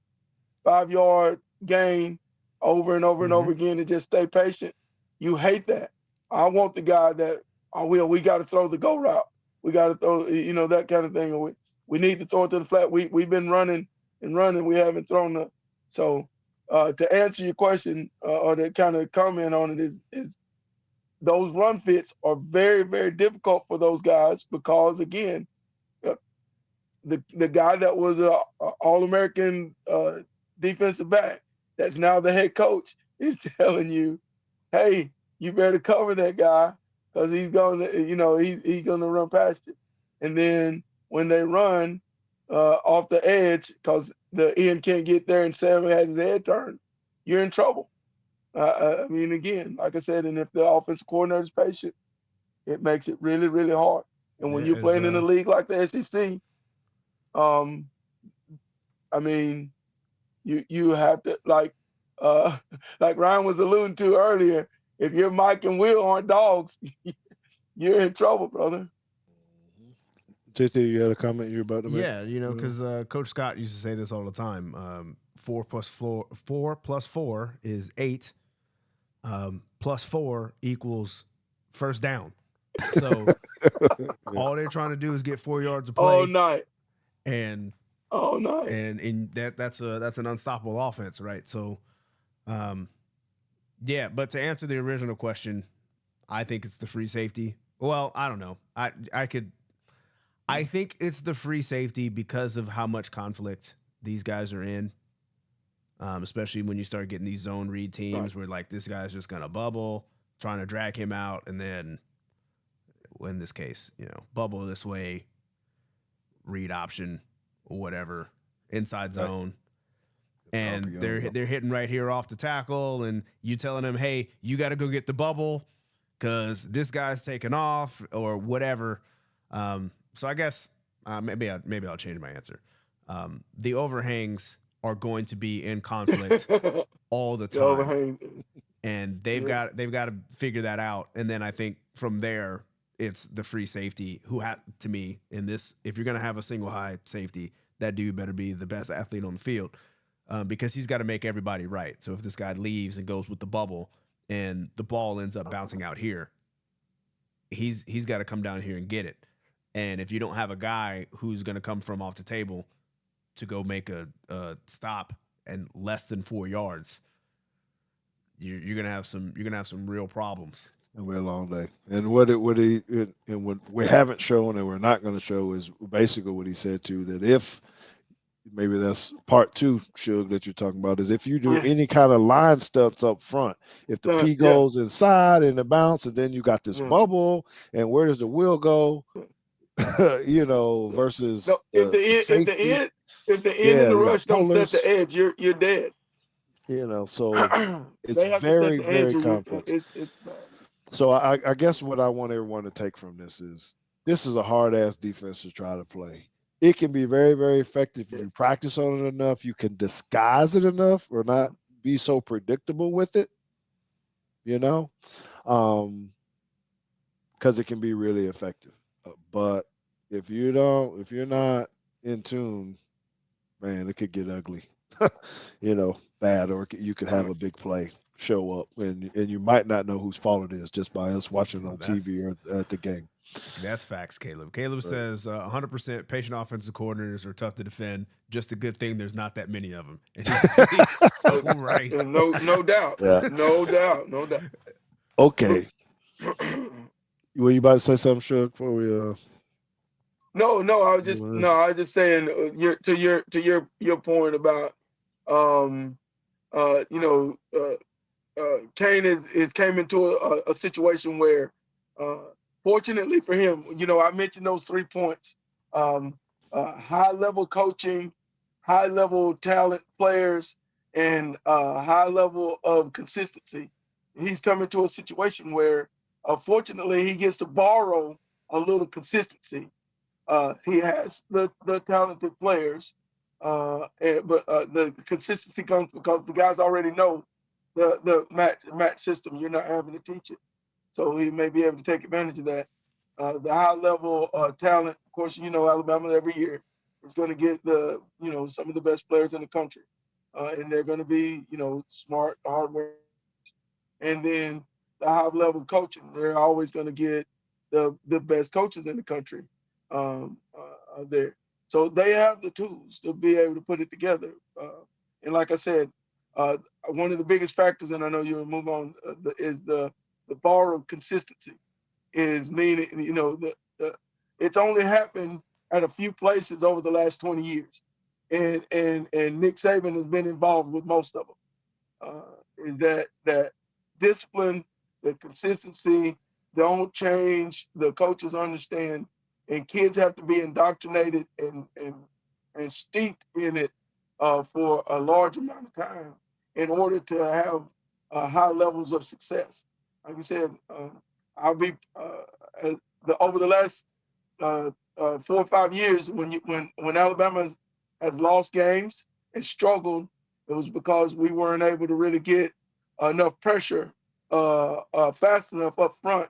yard gain over and over and over again and just stay patient, you hate that. I want the guy that, we got to throw the go route. We got to throw, that kind of thing. Or we need to throw it to the flat. We've been running and running. We haven't thrown the. So to answer your question, or to kind of comment on it, is those run fits are very, very difficult for those guys because, again, the guy that was a All-American defensive back that's now the head coach is telling you, hey, you better cover that guy because he's going to, he's going to run past you. And then when they run off the edge because the end can't get there and Sam has his head turned, you're in trouble. I mean, again, like I said, and if the offensive coordinator is patient, it makes it really, really hard. And when you're playing in a league like the SEC, I mean, you have to, like Ryan was alluding to earlier, if your Mike and Will aren't dogs, you're in trouble, brother. JT, you had a comment you're about to make? Yeah, because Coach Scott used to say this all the time. 4 plus 4 is 8. Plus 4 equals first down. So all they're trying to do is get 4 yards of play all night, and that's an unstoppable offense, right? So, yeah. But to answer the original question, I think it's the free safety. Well, I don't know. I think it's the free safety because of how much conflict these guys are in. Especially when you start getting these zone read teams where like this guy's just gonna bubble, trying to drag him out, and then in this case, bubble this way, read option, or whatever, inside zone. And they're hitting right here off the tackle, and you telling them, hey, you got to go get the bubble because this guy's taking off or whatever. So I guess maybe I'll change my answer. The overhangs are going to be in conflict all the time, and they've got to figure that out. And then I think from there, it's the free safety who to me in this. If you're going to have a single high safety, that dude better be the best athlete on the field. Because he's got to make everybody right. So if this guy leaves and goes with the bubble and the ball ends up bouncing out here, he's got to come down here and get it. And if you don't have a guy who's going to come from off the table to go make a stop and less than 4 yards, you're gonna have some real problems. It'll be a long day. And what we haven't shown and we're not going to show is basically what he said too, that if maybe that's part two, Shug, that you're talking about, is if you do any kind of line stunts up front, if the P goes inside and the bounce, and then you got this bubble, and where does the wheel go? Versus if the end and the rush don't set the edge, you're dead. So it's very, very complex. It's bad. So I guess what I want everyone to take from this is a hard-ass defense to try to play. It can be very, very effective if you practice on it enough. You can disguise it enough or not be so predictable with it, because it can be really effective. But if you're not in tune, man, it could get ugly, bad, or you could have a big play show up, and you might not know whose fault it is just by us watching on TV or at the game. That's facts, Caleb. Caleb says 100% patient offensive coordinators are tough to defend. Just a good thing there's not that many of them. And he's so right. No doubt. Yeah. No doubt. Okay. Were you about to say something, Shug, before we No, I was just saying to your point about Kane is came into a situation where fortunately for him, I mentioned those 3 points: high level coaching, high level talent players, and high level of consistency. He's coming to a situation where, fortunately, he gets to borrow a little consistency. He has the talented players, but the consistency comes because the guys already know the match system. You're not having to teach it. So he may be able to take advantage of that. The high level talent, of course, Alabama every year is going to get some of the best players in the country, and they're going to be smart, hard work. And then the high level coaching, they're always going to get the best coaches in the country there. So they have the tools to be able to put it together. And like I said, one of the biggest factors, and I know you'll move on, is the bar of consistency. Is meaning, it's only happened at a few places over the last 20 years, and Nick Saban has been involved with most of them. Is that discipline, the consistency, don't change. The coaches understand, and kids have to be indoctrinated and steeped in it for a large amount of time in order to have high levels of success. Like I said, I'll be over the last 4 or 5 years when Alabama has lost games and struggled, it was because we weren't able to really get enough pressure fast enough up front.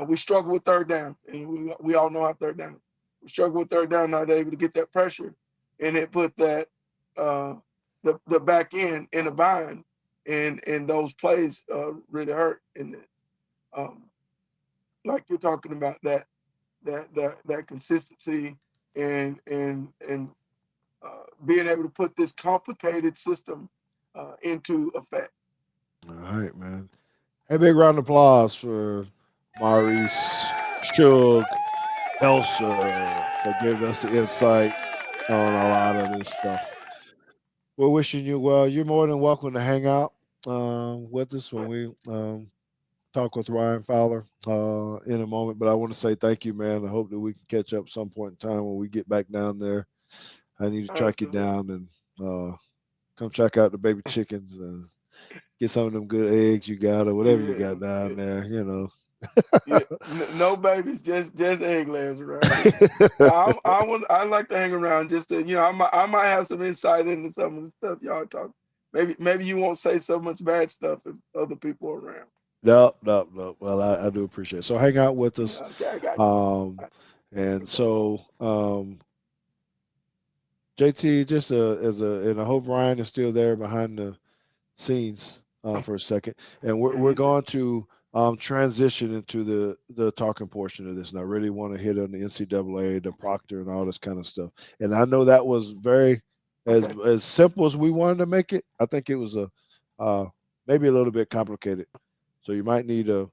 We struggle with third down, and we all know how third down. We struggle with third down, not able to get that pressure, and it put that the back end in a bind, and those plays really hurt. And like you're talking about that consistency and being able to put this complicated system into effect. All right, man. Hey, big round of applause for Maurice Belser for giving us the insight on a lot of this stuff. We're wishing you well. You're more than welcome to hang out with us when we talk with Ryan Fowler in a moment, but I want to say thank you, man. I hope that we can catch up some point in time when we get back down there. I need to track you Absolutely. down and come check out the baby chickens and get some of them good eggs you got or whatever you Yeah. got down there, you know. Yeah. No babies, just egg layers around here. I like to hang around just to, I might have some insight into some of the stuff y'all talk. Maybe you won't say so much bad stuff if other people are around. No, no, no. Well, I do appreciate it. So hang out with us. Okay, I got you. Um, and so JT, just and I hope Ryan is still there behind the scenes for a second, and Yeah, we're he's there. going to transition into the talking portion of this, and I really want to hit on the NCAA, the Proctor, and all this kind of stuff. And I know that was very Okay. as simple as we wanted to make it. I think it was uh, maybe a little bit complicated, so you might need a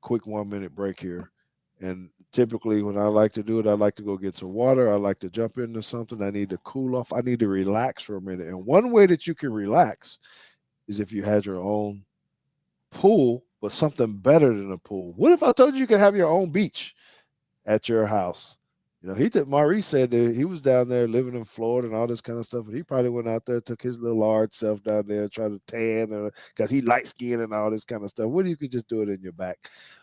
quick 1 minute break here. And typically, when I like to do it, I like to go get some water. I like to jump into something. I need to cool off. I need to relax for a minute. And one way that you can relax is if you had your own pool, but something better than a pool. What if I told you could have your own beach at your house? You know, he took Maurice said that he was down there living in Florida and all this kind of stuff, and he probably went out there, took his little large self down there, tried to tan, because he light skinned and all this kind of stuff. What if you could just do it in your back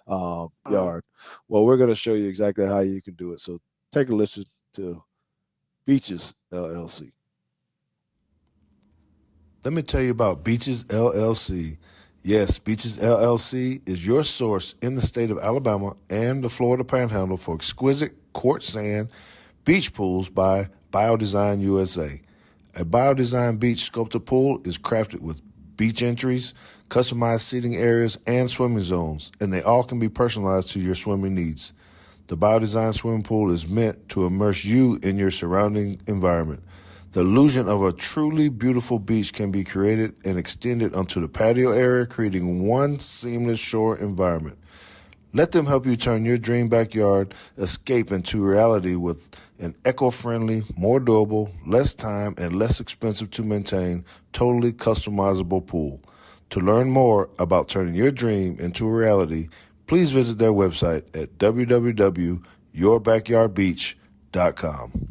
Uh, yard? Well, we're going to show you exactly how you can do it. So take a listen to Beaches LLC. Let me tell you about Beaches LLC. Yes, Beaches LLC is your source in the state of Alabama and the Florida Panhandle for exquisite quartz sand beach pools by Biodesign USA. A Biodesign beach sculpted pool is crafted with beach entries, customized seating areas, and swimming zones, and they all can be personalized to your swimming needs. The Biodesign swimming pool is meant to immerse you in your surrounding environment. The illusion of a truly beautiful beach can be created and extended onto the patio area, creating one seamless shore environment. Let them help you turn your dream backyard escape into reality with an eco-friendly, more durable, less time, and less expensive to maintain, totally customizable pool. To learn more about turning your dream into a reality, please visit their website at www.yourbackyardbeach.com.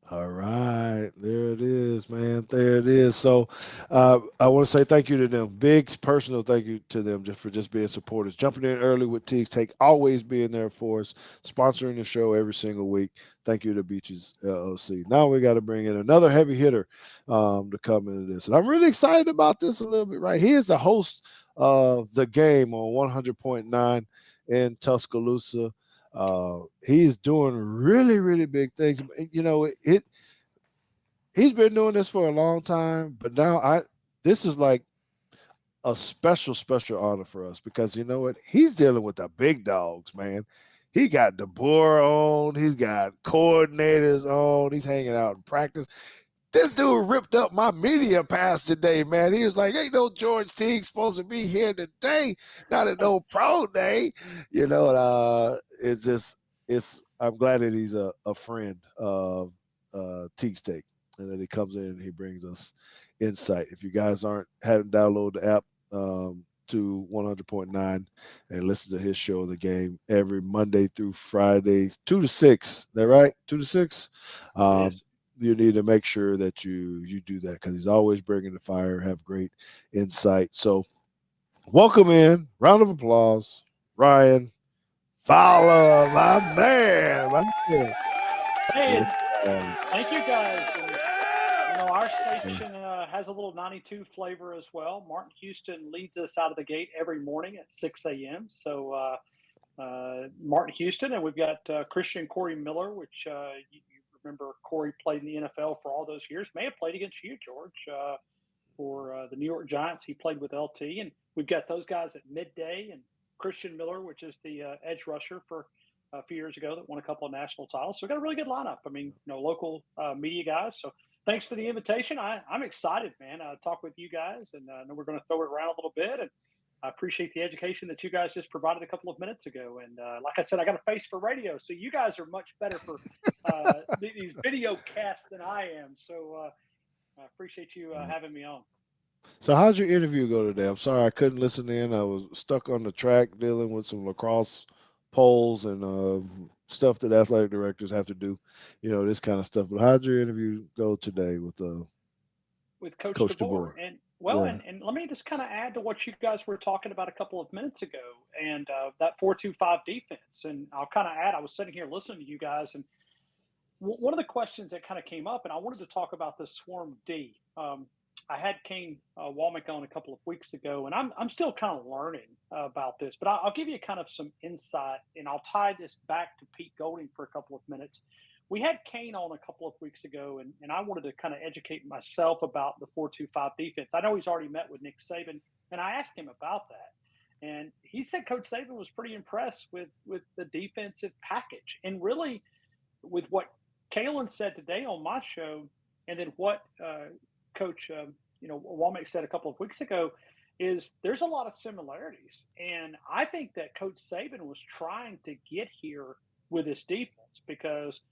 All right, there it is, man. There it is. So, I want to say thank you to them. Big personal thank you to them just for just being supporters, jumping in early with Teague, take always being there for us, sponsoring the show every single week. Thank you to Beaches LLC. Now we got to bring in another heavy hitter to come into this, and I'm really excited about this a little bit. Right, he is the host of the game on 100.9 in Tuscaloosa. He's doing really, really big things. You know, he's been doing this for a long time, but now this is like a special, special honor for us because you know what? He's dealing with the big dogs, man. He got DeBoer on, he's got coordinators on, he's hanging out in practice. This dude ripped up my media pass today, man. He was like, "Ain't no George Teague supposed to be here today, not at no pro day." You know, it's just I'm glad that he's a friend of Teague Steak and that he comes in and he brings us insight. If you guys hadn't downloaded the app to 100.9 and listen to his show, The Game, every Monday through Fridays, 2 to 6. Is that right? 2 to 6. yes. You need to make sure that you do that because he's always bringing the fire, have great insight. So welcome in, round of applause, Ryan Fowler, my man, my man. Hey, Yes, and thank you guys. And our station has a little 92 flavor as well. Martin Houston leads us out of the gate every morning at 6 a.m. So Martin Houston, and we've got Christian Corey Miller, which you remember Corey played in the NFL for all those years. May have played against you, George, for the New York Giants. He played with LT, and we've got those guys at midday, and Christian Miller, which is the edge rusher for a few years ago that won a couple of national titles. So we've got a really good lineup. I mean, local media guys. So thanks for the invitation. I'm excited, man. Talk with you guys, and I know we're going to throw it around a little bit. And I appreciate the education that you guys just provided a couple of minutes ago. And like I said, I got a face for radio, so you guys are much better for these video casts than I am. So I appreciate you having me on. So how'd your interview go today? I'm sorry I couldn't listen in. I was stuck on the track dealing with some lacrosse polls and stuff that athletic directors have to do, this kind of stuff. But how'd your interview go today with with Coach Coach DeBoer. DeBoer? And well, Yeah. and let me just kind of add to what you guys were talking about a couple of minutes ago, and that 4-2-5 defense. And I'll kind of add, I was sitting here listening to you guys, and one of the questions that kind of came up, and I wanted to talk about the swarm D. I had Kane Walmick on a couple of weeks ago, and I'm still kind of learning about this, but I'll give you kind of some insight, and I'll tie this back to Pete Golding for a couple of minutes. We had Kane on a couple of weeks ago, and I wanted to kind of educate myself about the 4-2-5 defense. I know he's already met with Nick Saban, and I asked him about that, and he said Coach Saban was pretty impressed with the defensive package, and really with what Kalen said today on my show, and then what Coach Walmack said a couple of weeks ago, is there's a lot of similarities, and I think that Coach Saban was trying to get here with his defense because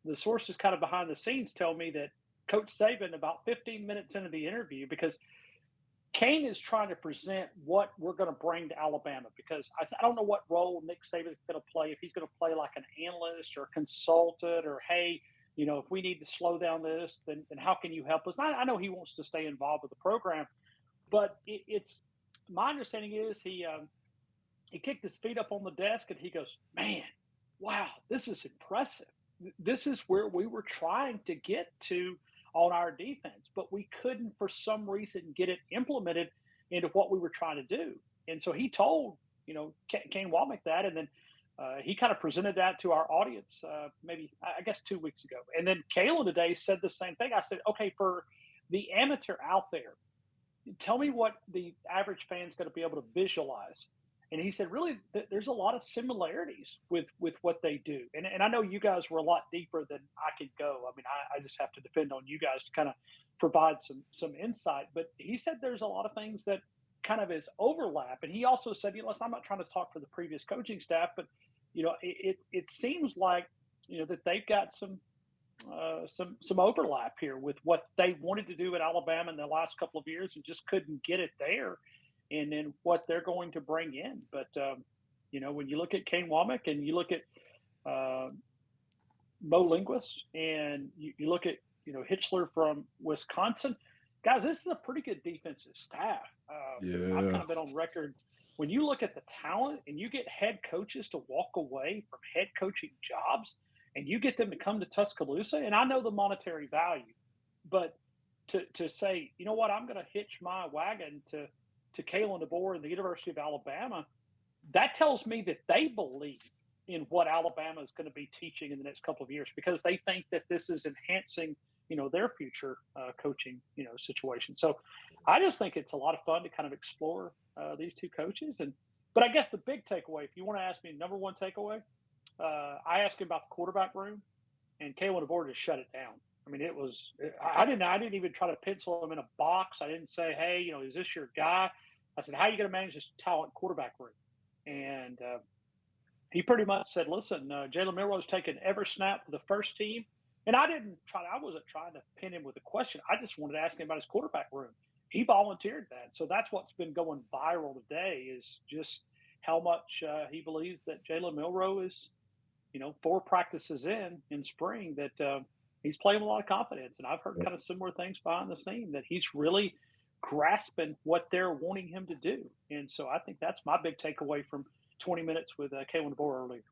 the sources kind of behind the scenes tell me that Coach Saban about 15 minutes into the interview, because Kane is trying to present what we're going to bring to Alabama, because I don't know what role Nick Saban is going to play. If he's going to play like an analyst or a consultant, or hey, if we need to slow down this, then how can you help us? I know he wants to stay involved with the program, but it's my understanding is he kicked his feet up on the desk and he goes, "Man, wow, this is impressive. This is where we were trying to get to on our defense, but we couldn't for some reason get it implemented into what we were trying to do." And so he told, Kane Walmick that, and then he kind of presented that to our audience maybe, I guess, 2 weeks ago. And then Kalen today said the same thing. I said, okay, for the amateur out there, tell me what the average fan's going to be able to visualize. And he said, really, there's a lot of similarities with what they do. And I know you guys were a lot deeper than I could go. I mean, I just have to depend on you guys to kind of provide some insight. But he said there's a lot of things that kind of is overlap. And he also said, listen, I'm not trying to talk for the previous coaching staff, but it seems like that they've got some overlap here with what they wanted to do at Alabama in the last couple of years and just couldn't get it there, and then what they're going to bring in. But when you look at Kane Womack and you look at Mo Linguist and you look at Hitchler from Wisconsin, guys, this is a pretty good defensive staff. I've kind Yeah. of been on record. When you look at the talent and you get head coaches to walk away from head coaching jobs and you get them to come to Tuscaloosa, and I know the monetary value, but to say, you know what, I'm going to hitch my wagon to Kalen DeBoer and the University of Alabama, that tells me that they believe in what Alabama is going to be teaching in the next couple of years, because they think that this is enhancing, their future coaching, situation. So I just think it's a lot of fun to kind of explore these two coaches. But I guess the big takeaway, if you want to ask me number one takeaway, I asked him about the quarterback room, and Kalen DeBoer just shut it down. I mean, I didn't even try to pencil him in a box. I didn't say, hey, is this your guy? I said, how are you going to manage this talent quarterback room? And he pretty much said, listen, Jalen Milroe's taken every snap for the first team. And I wasn't trying to pin him with a question. I just wanted to ask him about his quarterback room. He volunteered that. So that's what's been going viral today, is just how much he believes that Jalen Milroe is, 4 practices in spring, that he's playing with a lot of confidence. And I've heard kind of similar things behind the scene, that he's really grasping what they're wanting him to do. And so I think that's my big takeaway from 20 minutes with Kalen DeBoer earlier.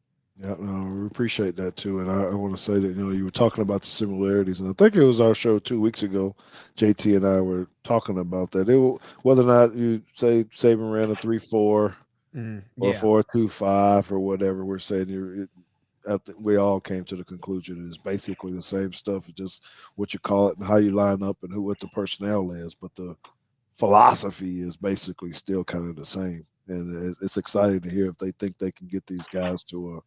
Yeah, no, we appreciate that too. And I want to say that, you were talking about the similarities. And I think it was our show 2 weeks ago. JT and I were talking about that. Whether or not you say Saban ran a 3-4 or Yeah. 4-2-5 or whatever, we're saying I think we all came to the conclusion it's basically the same stuff, it's just what you call it and how you line up and what the personnel is. But the philosophy is basically still kind of the same. And it's exciting to hear if they think they can get these guys to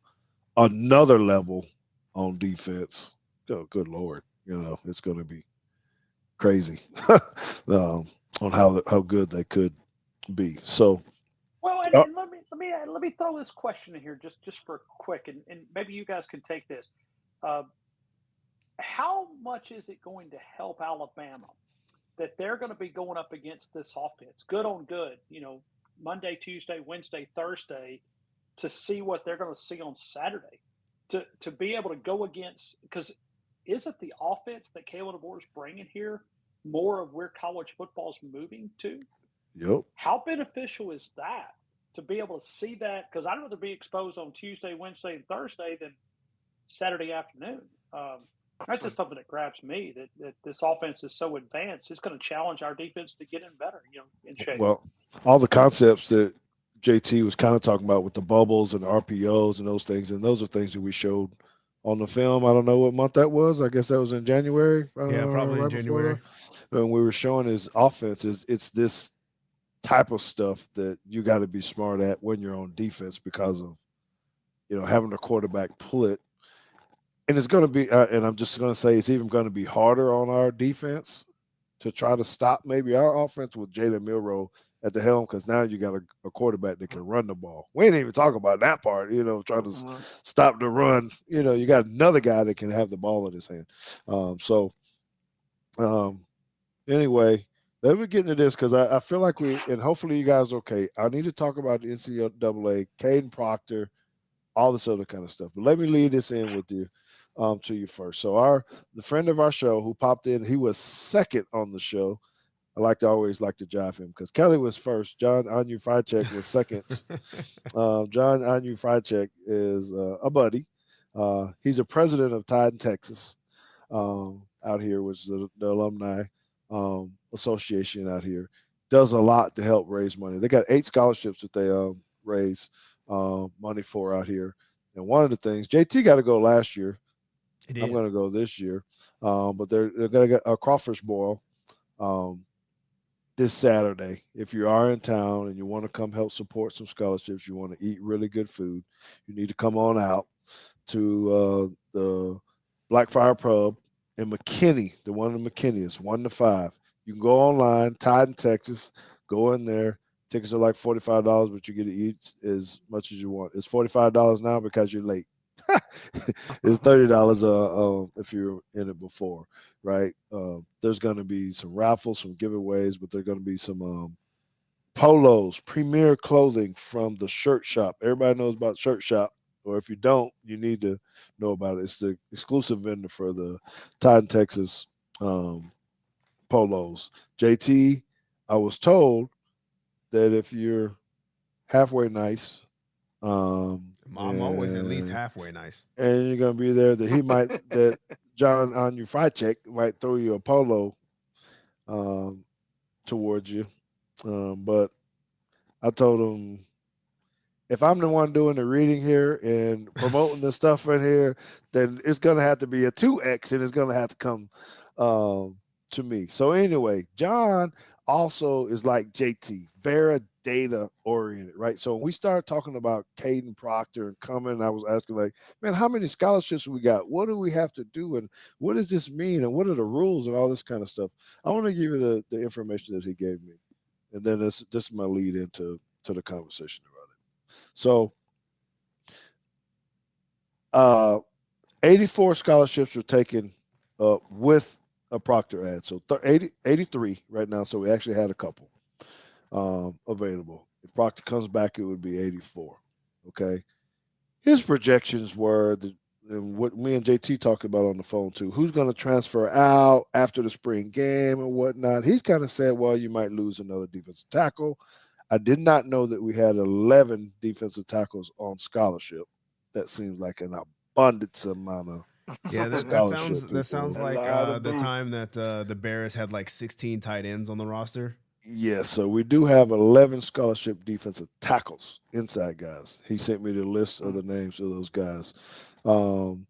another level on defense. Oh, good Lord. It's going to be crazy on how good they could be. So, Well, uh, and let me throw this question in here just for quick, and maybe you guys can take this. Uh, how much is it going to help Alabama that they're going to be going up against this offense, good on good, Monday, Tuesday, Wednesday, Thursday, to see what they're going to see on Saturday, to be able to go against, because isn't the offense that Kalen DeBoer is bringing here more of where college football is moving to? Yep. How beneficial is that to be able to see that? Because I'd rather be exposed on Tuesday, Wednesday, and Thursday than Saturday afternoon. That's just something that grabs me, that this offense is so advanced. It's going to challenge our defense to get in better, in shape. Well, all the concepts that JT was kind of talking about with the bubbles and the RPOs and those are things that we showed on the film. I don't know what month that was. I guess that was in January. Yeah, probably in right January. before. And we were showing his offense it's this type of stuff that you got to be smart at when you're on defense because of having a quarterback pull it. And it's going to be, and I'm just going to say, it's even going to be harder on our defense to try to stop maybe our offense with Jalen Milroe at the helm, because now you got a quarterback that can run the ball. We ain't even talking about that part, trying to stop the run. You got another guy that can have the ball in his hand. Anyway, let me get into this because I feel like and hopefully you guys are okay. I need to talk about the NCAA, Kadyn Proctor, all this other kind of stuff. But let me lead this in with you. To you first. So the friend of our show who popped in, he was second on the show. I always like to jive him because Kelly was first. John Anu Friedcheck was second. John Anu Friedcheck is a buddy. He's a president of Tide in Texas out here, which is the alumni association out here. Does a lot to help raise money. They got 8 scholarships that they raise money for out here. And one of the things, JT got to go last year. I'm going to go this year. But they're going to get a crawfish boil this Saturday. If you are in town and you want to come help support some scholarships, you want to eat really good food, you need to come on out to the Blackfire Pub in McKinney, the one in McKinney. It's 1 to 5. You can go online, Tide in Texas, go in there. Tickets are like $45, but you get to eat as much as you want. It's $45 now because you're late. It's $30 if you're in it before, right? There's going to be some raffles, some giveaways, but there's going to be some polos, premier clothing from the shirt shop. Everybody knows about shirt shop, or if you don't, you need to know about it. It's the exclusive vendor for the Tide in Texas polos. JT, I was told that if you're halfway nice, I'm always at least halfway nice, and you're gonna be there, that John on your fried check might throw you a polo towards you. But I told him, if I'm the one doing the reading here and promoting the stuff in here, then it's gonna have to be a 2X, and it's gonna have to come to me. So anyway, John also is like JT, very data oriented, right? So when we started talking about Kadyn Proctor and coming, I was asking, like, man, how many scholarships we got? What do we have to do? And what does this mean? And what are the rules and all this kind of stuff? I want to give you the information that he gave me. And then this is my lead into the conversation about it. So 84 scholarships were taken with a Proctor ad. So 83 right now. So we actually had a couple available. If Proctor comes back, it would be 84. Okay. His projections were and what me and JT talked about on the phone too. Who's going to transfer out after the spring game and whatnot? He's kind of said, well, you might lose another defensive tackle. I did not know that we had 11 defensive tackles on scholarship. That seems like an abundance amount of. Yeah, that sounds like the time that the Bears had like 16 tight ends on the roster. Yes, so we do have 11 scholarship defensive tackles, inside guys. He sent me the list of the names of those guys. You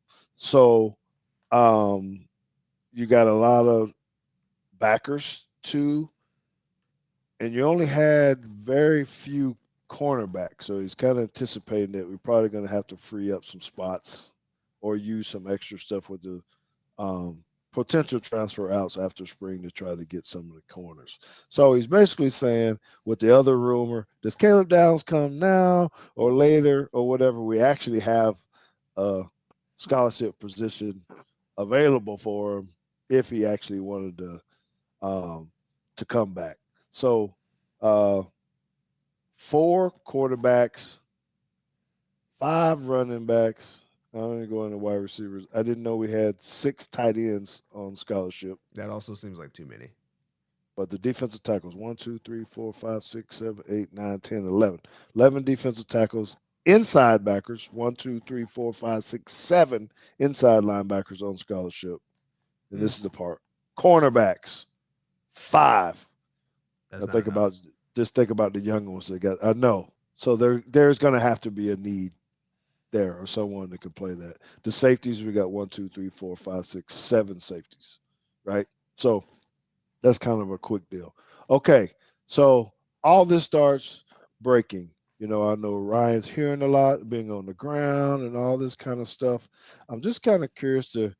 got a lot of backers too, and you only had very few cornerbacks. So he's kind of anticipating that we're probably going to have to free up some spots or use some extra stuff with the potential transfer outs after spring to try to get some of the corners. So he's basically saying, with the other rumor, does Caleb Downs come now or later or whatever? We actually have a scholarship position available for him if he actually wanted to to come back. So, 4 quarterbacks, 5 running backs. I don't even go into wide receivers. I didn't know we had 6 tight ends on scholarship. That also seems like too many. But the defensive tackles 1, 2, 3, 4, 5, 6, 7, 8, 9, 10, 11. 11 defensive tackles, inside backers 1, 2, 3, 4, 5, 6, 7 inside linebackers on scholarship. And this is the part cornerbacks 5. That's I not think enough. about just think about the young ones they got. I know. So there's going to have to be a need there or someone that can play that. The safeties, we got 1, 2, 3, 4, 5, 6, 7 safeties, right? So that's kind of a quick deal. Okay, so all this starts breaking. I know Ryan's hearing a lot, being on the ground and all this kind of stuff. I'm just kind of curious to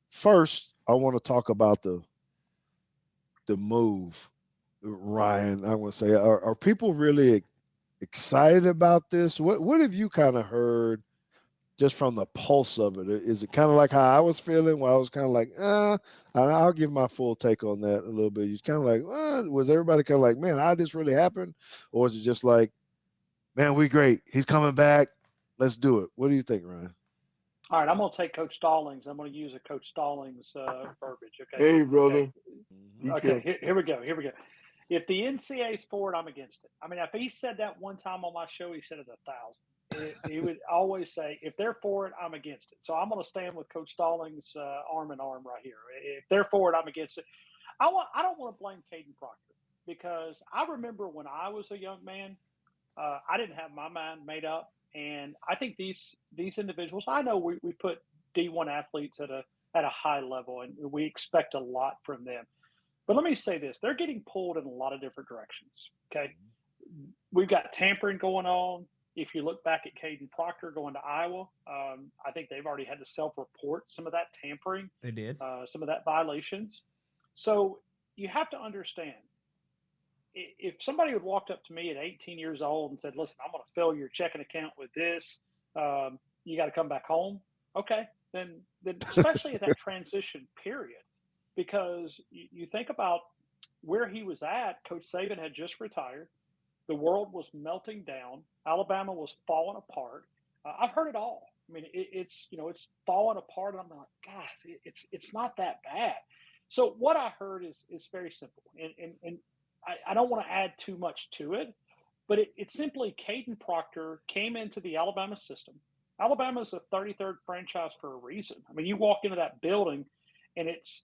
first. I want to talk about the move, Ryan. I want to say, are people really excited about this? What have you kind of heard just from the pulse of it? Is it kind of like how I was feeling? Where I was kind of like, and I'll give my full take on that a little bit. It's kind of like, was everybody kind of like, man, how did this really happen? Or was it just like, man, we great. He's coming back. Let's do it. What do you think, Ryan? All right, I'm going to take Coach Stallings. I'm going to use a Coach Stallings verbiage. Okay. Hey, Okay. brother. Mm-hmm. Be Okay. careful. Here we go. Here we go. If the NCAA's for it, I'm against it. I mean, if he said that one time on my show, he said it 1,000. He would always say, if they're for it, I'm against it. So I'm going to stand with Coach Stallings, arm in arm right here. If they're for it, I'm against it. I don't want to blame Kadyn Proctor because I remember when I was a young man, I didn't have my mind made up, and I think these individuals. I know we put D1 athletes at a high level, and we expect a lot from them. But let me say this: they're getting pulled in a lot of different directions. Okay, we've got tampering going on. If you look back at Kadyn Proctor going to Iowa, I think they've already had to self-report some of that tampering, They did. some of that violations. So you have to understand if somebody had walked up to me at 18 years old and said, "Listen, I'm going to fill your checking account with this. You got to come back home." Okay, then especially at that transition period, because you think about where he was at. Coach Saban had just retired. The world was melting down. Alabama was falling apart. I've heard it all. I mean, it's falling apart, and I'm like, guys, it's not that bad. So what I heard is very simple, and I don't want to add too much to it, but it's simply Kadyn Proctor came into the Alabama system. Alabama is the 33rd franchise for a reason. I mean, you walk into that building, and it's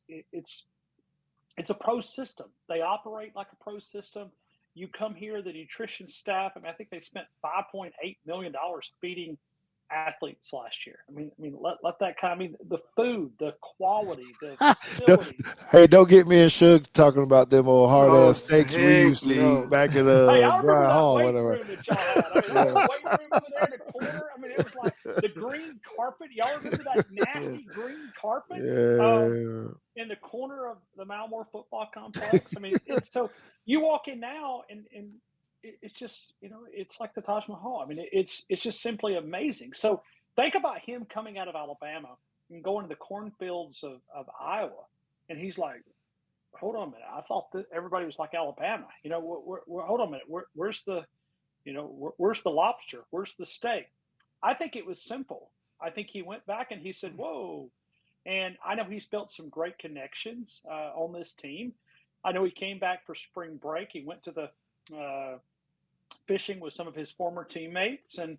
a pro system. They operate like a pro system. You come here, the nutrition staff. I mean, I think they spent $5.8 million feeding athletes last year. Let that kind. I mean, the food, the quality, the facilities. Hey, don't get me and Suge talking about them old hard Oh, ass steaks we heck used to eat no. back at Hey, I remember Brian that Hall, weight whatever. room that y'all had. I mean, that Yeah. old weight room over there in the corner. I mean, it was like the green carpet. Y'all remember that Yeah. nasty green carpet Yeah. in the corner of the Malmore football complex? I mean, it's so you walk in now and it's just it's like the Taj Mahal. I mean, it's just simply amazing. So think about him coming out of Alabama and going to the cornfields of Iowa, and he's like, hold on a minute. I thought that everybody was like Alabama. Hold on a minute. Where's the, where's the lobster? Where's the steak? I think it was simple. I think he went back and he said, whoa. And I know he's built some great connections on this team. I know he came back for spring break. He went to the fishing with some of his former teammates. And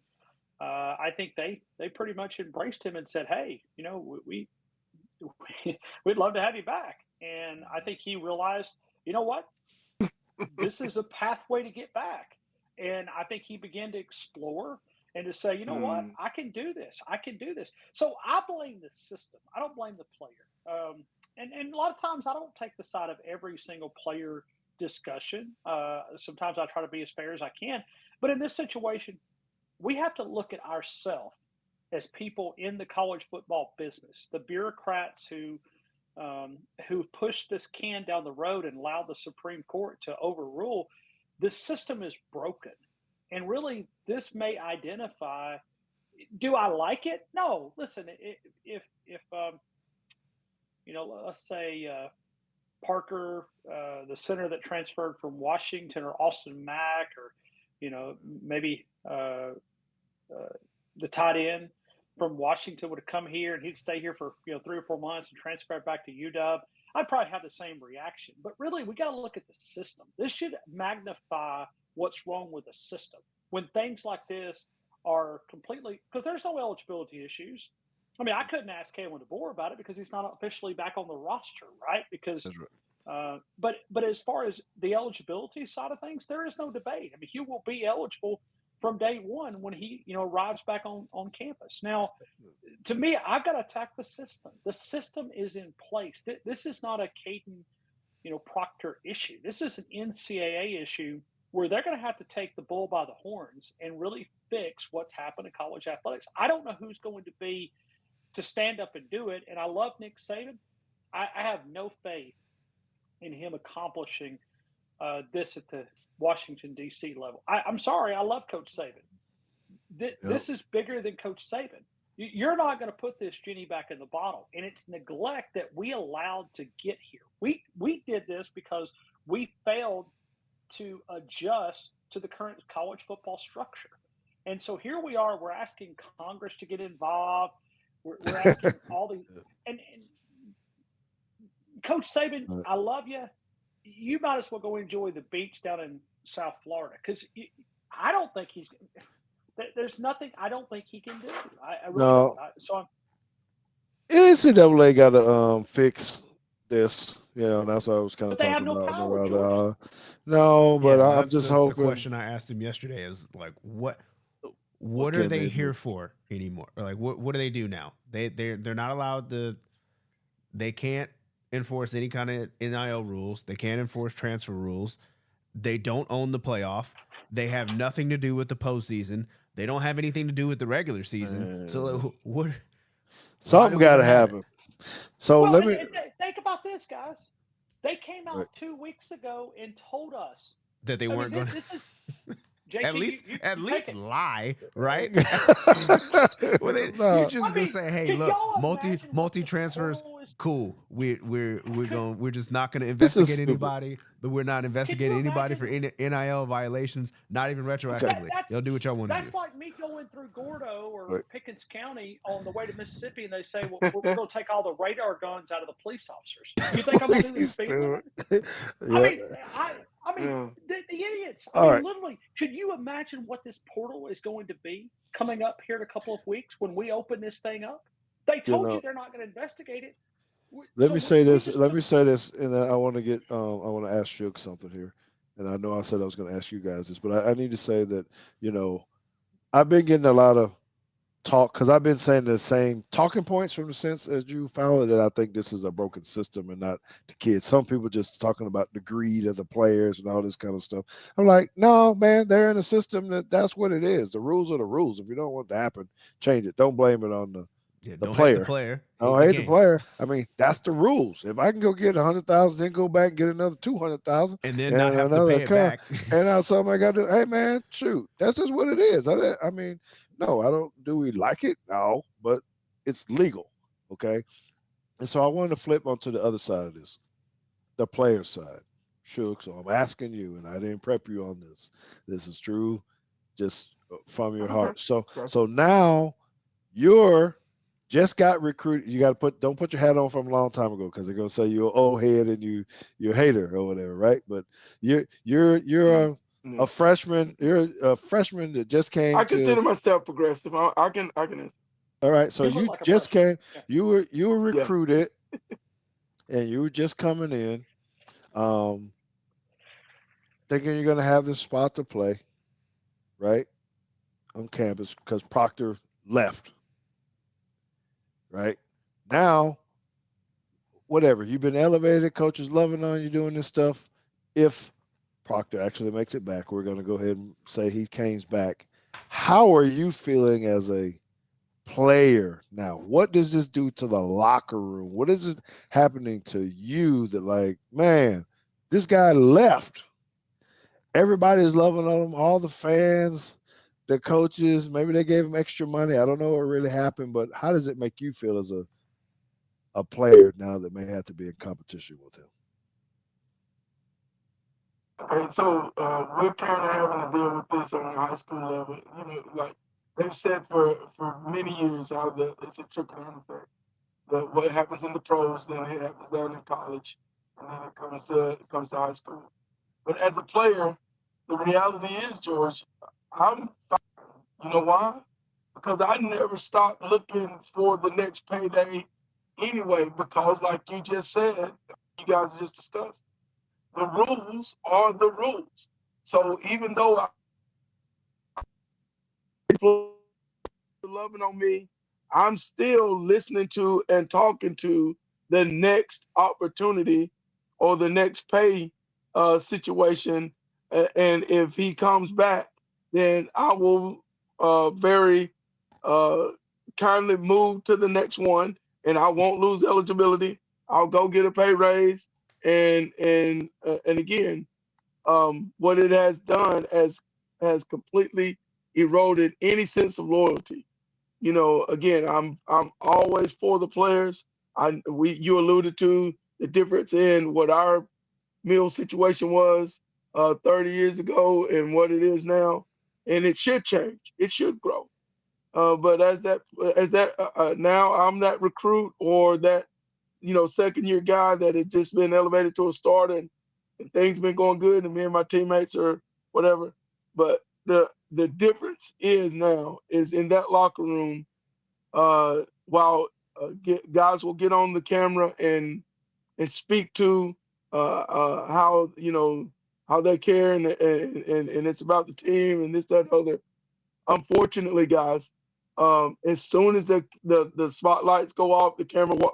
I think they pretty much embraced him and said, hey, we'd love to have you back. And I think he realized, you know what? This is a pathway to get back. And I think he began to explore and to say, you know what? Mm. I can do this. I can do this. So I blame the system. I don't blame the player. And a lot of times I don't take the side of every single player discussion. Sometimes I try to be as fair as I can. But in this situation, we have to look at ourselves as people in the college football business, the bureaucrats who pushed this can down the road and allowed the Supreme Court to overrule. This system is broken, and really, this may identify. Do I like it? No. Listen, if let's say Parker, the center that transferred from Washington, or Austin Mack, or maybe the tight end from Washington would have come here and he'd stay here for 3 or 4 months and transfer back to UW, I'd probably have the same reaction. But really, we got to look at the system. This should magnify what's wrong with the system when things like this are completely, because there's no eligibility issues. I mean, I couldn't ask Kalen DeBoer about it because he's not officially back on the roster, right? Because, but as far as the eligibility side of things, there is no debate. I mean, he will be eligible from day one when he, arrives back on campus. Now, to me, I've got to attack the system. The system is in place. This is not a Kadyn, Proctor issue. This is an NCAA issue where they're going to have to take the bull by the horns and really fix what's happened in college athletics. I don't know who's going to be to stand up and do it. And I love Nick Saban. I have no faith in him accomplishing this at the Washington, D.C. level. I'm sorry. I love Coach Saban. This is bigger than Coach Saban. You're not going to put this genie back in the bottle. And it's neglect that we allowed to get here. We did this because we failed to adjust to the current college football structure. And so here we are. We're asking Congress to get involved. We're asking all these. And Coach Saban, I love you. You might as well go enjoy the beach down in South Florida, because I don't think there's nothing I don't think he can do. I really No. don't. So NCAA got to fix this, and that's what I was kind of But they talking have no about. power, Around, no, but I'm just that's hoping. The question I asked him yesterday is like, what are can they they here do? for anymore? Or like, what do they do now? They're not allowed to. They can't enforce any kind of NIL rules. They can't enforce transfer rules. They don't own the playoff. They have nothing to do with the postseason. They don't have anything to do with the regular season. So like, what? Something got to happen. So well, let me think about this, guys. They came out Right. 2 weeks ago and told us that they weren't going to. This is JT, At least, you at take least it. lie, right? No. You're just gonna say, "Hey, can look, y'all imagine what multi this transfers, portal is- cool. We're just not gonna This is investigate stupid. anybody. But we're not investigating anybody for NIL violations, not even retroactively. Y'all do what y'all want to do." That's like me going through Gordo or Right. Pickens County on the way to Mississippi, and they say, "Well, we're going to take all the radar guns out of the police officers." You think I'm going to do the speed limit? I mean, the idiots. All right. Literally, could you imagine what this portal is going to be coming up here in a couple of weeks when we open this thing up? They told you they're not going to investigate it. Let me say this, and then I want to ask Shook something here. And I know I said I was going to ask you guys this, but I need to say that, I've been getting a lot of talk because I've been saying the same talking points from the sense as you found that I think this is a broken system and not the kids. Some people just talking about the greed of the players and all this kind of stuff. I'm like, no, man, they're in a system that's what it is. The rules are the rules. If you don't want it to happen, change it. Don't blame it on the don't player. hate the player. I hate the player. I mean, that's the rules. If I can go get 100,000, then go back and get another 200,000, and then not have to pay it back, and now somebody got to do. Hey, man, shoot, that's just what it is. I mean, no, I don't. Do we like it? No, but it's legal, okay. And so I wanted to flip onto the other side of this, the player side, Shook. So I'm asking you, and I didn't prep you on this. This is true, just from your heart. So now you're. Just got recruited. You got to don't put your hat on from a long time ago because they're gonna say you're an old head and you're a hater or whatever, right? But you're a freshman. You're a freshman that just came. I consider myself progressive. I can. All right, so you like just came. Yeah. You were recruited, and you were just coming in, thinking you're gonna have this spot to play, right, on campus because Proctor left. Right now, whatever you've been elevated, coaches loving on you doing this stuff. If Proctor actually makes it back, we're going to go ahead and say he came back. How are you feeling as a player now? What does this do to the locker room? What is it happening to you that, like, man, this guy left? Everybody's loving on him, all the fans. The coaches, maybe they gave him extra money. I don't know what really happened, but how does it make you feel as a player now that may have to be in competition with him? And so we're kind of having to deal with this on a high school level. Like they've said for many years how it's a trickle down effect. What happens in the pros, then it happens down in college, and then it comes to high school. But as a player, the reality is, George, I'm you know why? Because I never stopped looking for the next payday anyway, because like you just said, you guys just discussed, the rules are the rules. So even though loving on me, I'm still listening to and talking to the next opportunity or the next pay situation. And if he comes back, then I will very uh, kindly move to the next one, and I won't lose eligibility. I'll go get a pay raise, and again, what it has done has completely eroded any sense of loyalty. Again, I'm always for the players. You alluded to the difference in what our meal situation was 30 years ago and what it is now, and it should change. It should grow. But as that now I'm that recruit or that second year guy that has just been elevated to a starter, and things been going good, and me and my teammates or whatever. But the difference is now is in that locker room. While guys will get on the camera and speak to how how they care, and it's about the team and this that other. Unfortunately, guys, as soon as the spotlights go off, the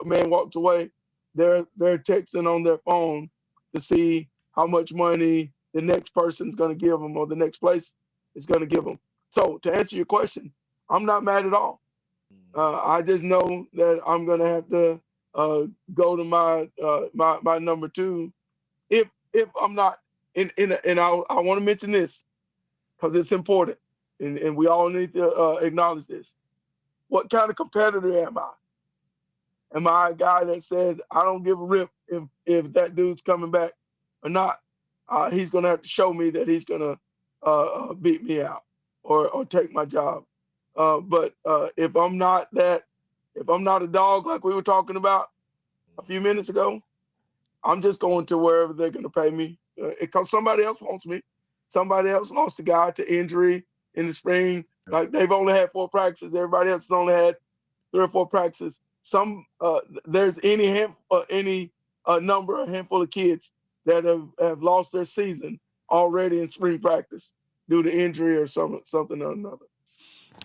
man walks away. They're texting on their phone to see how much money the next person's going to give them or the next place is going to give them. So to answer your question, I'm not mad at all. I just know that I'm going to have to go to my number two if I'm not and I want to mention this because it's important, and we all need to acknowledge this. What kind of competitor am I? Am I a guy that says I don't give a rip if that dude's coming back or not? He's gonna have to show me that he's gonna beat me out or take my job. But if I'm not a dog like we were talking about a few minutes ago, I'm just going to wherever they're going to pay me because somebody else wants me. Somebody else lost a guy to injury in the spring. Like they've only had 4 practices. Everybody else has only had 3 or 4 practices. There's any number, a handful of kids that have lost their season already in spring practice due to injury or something or another.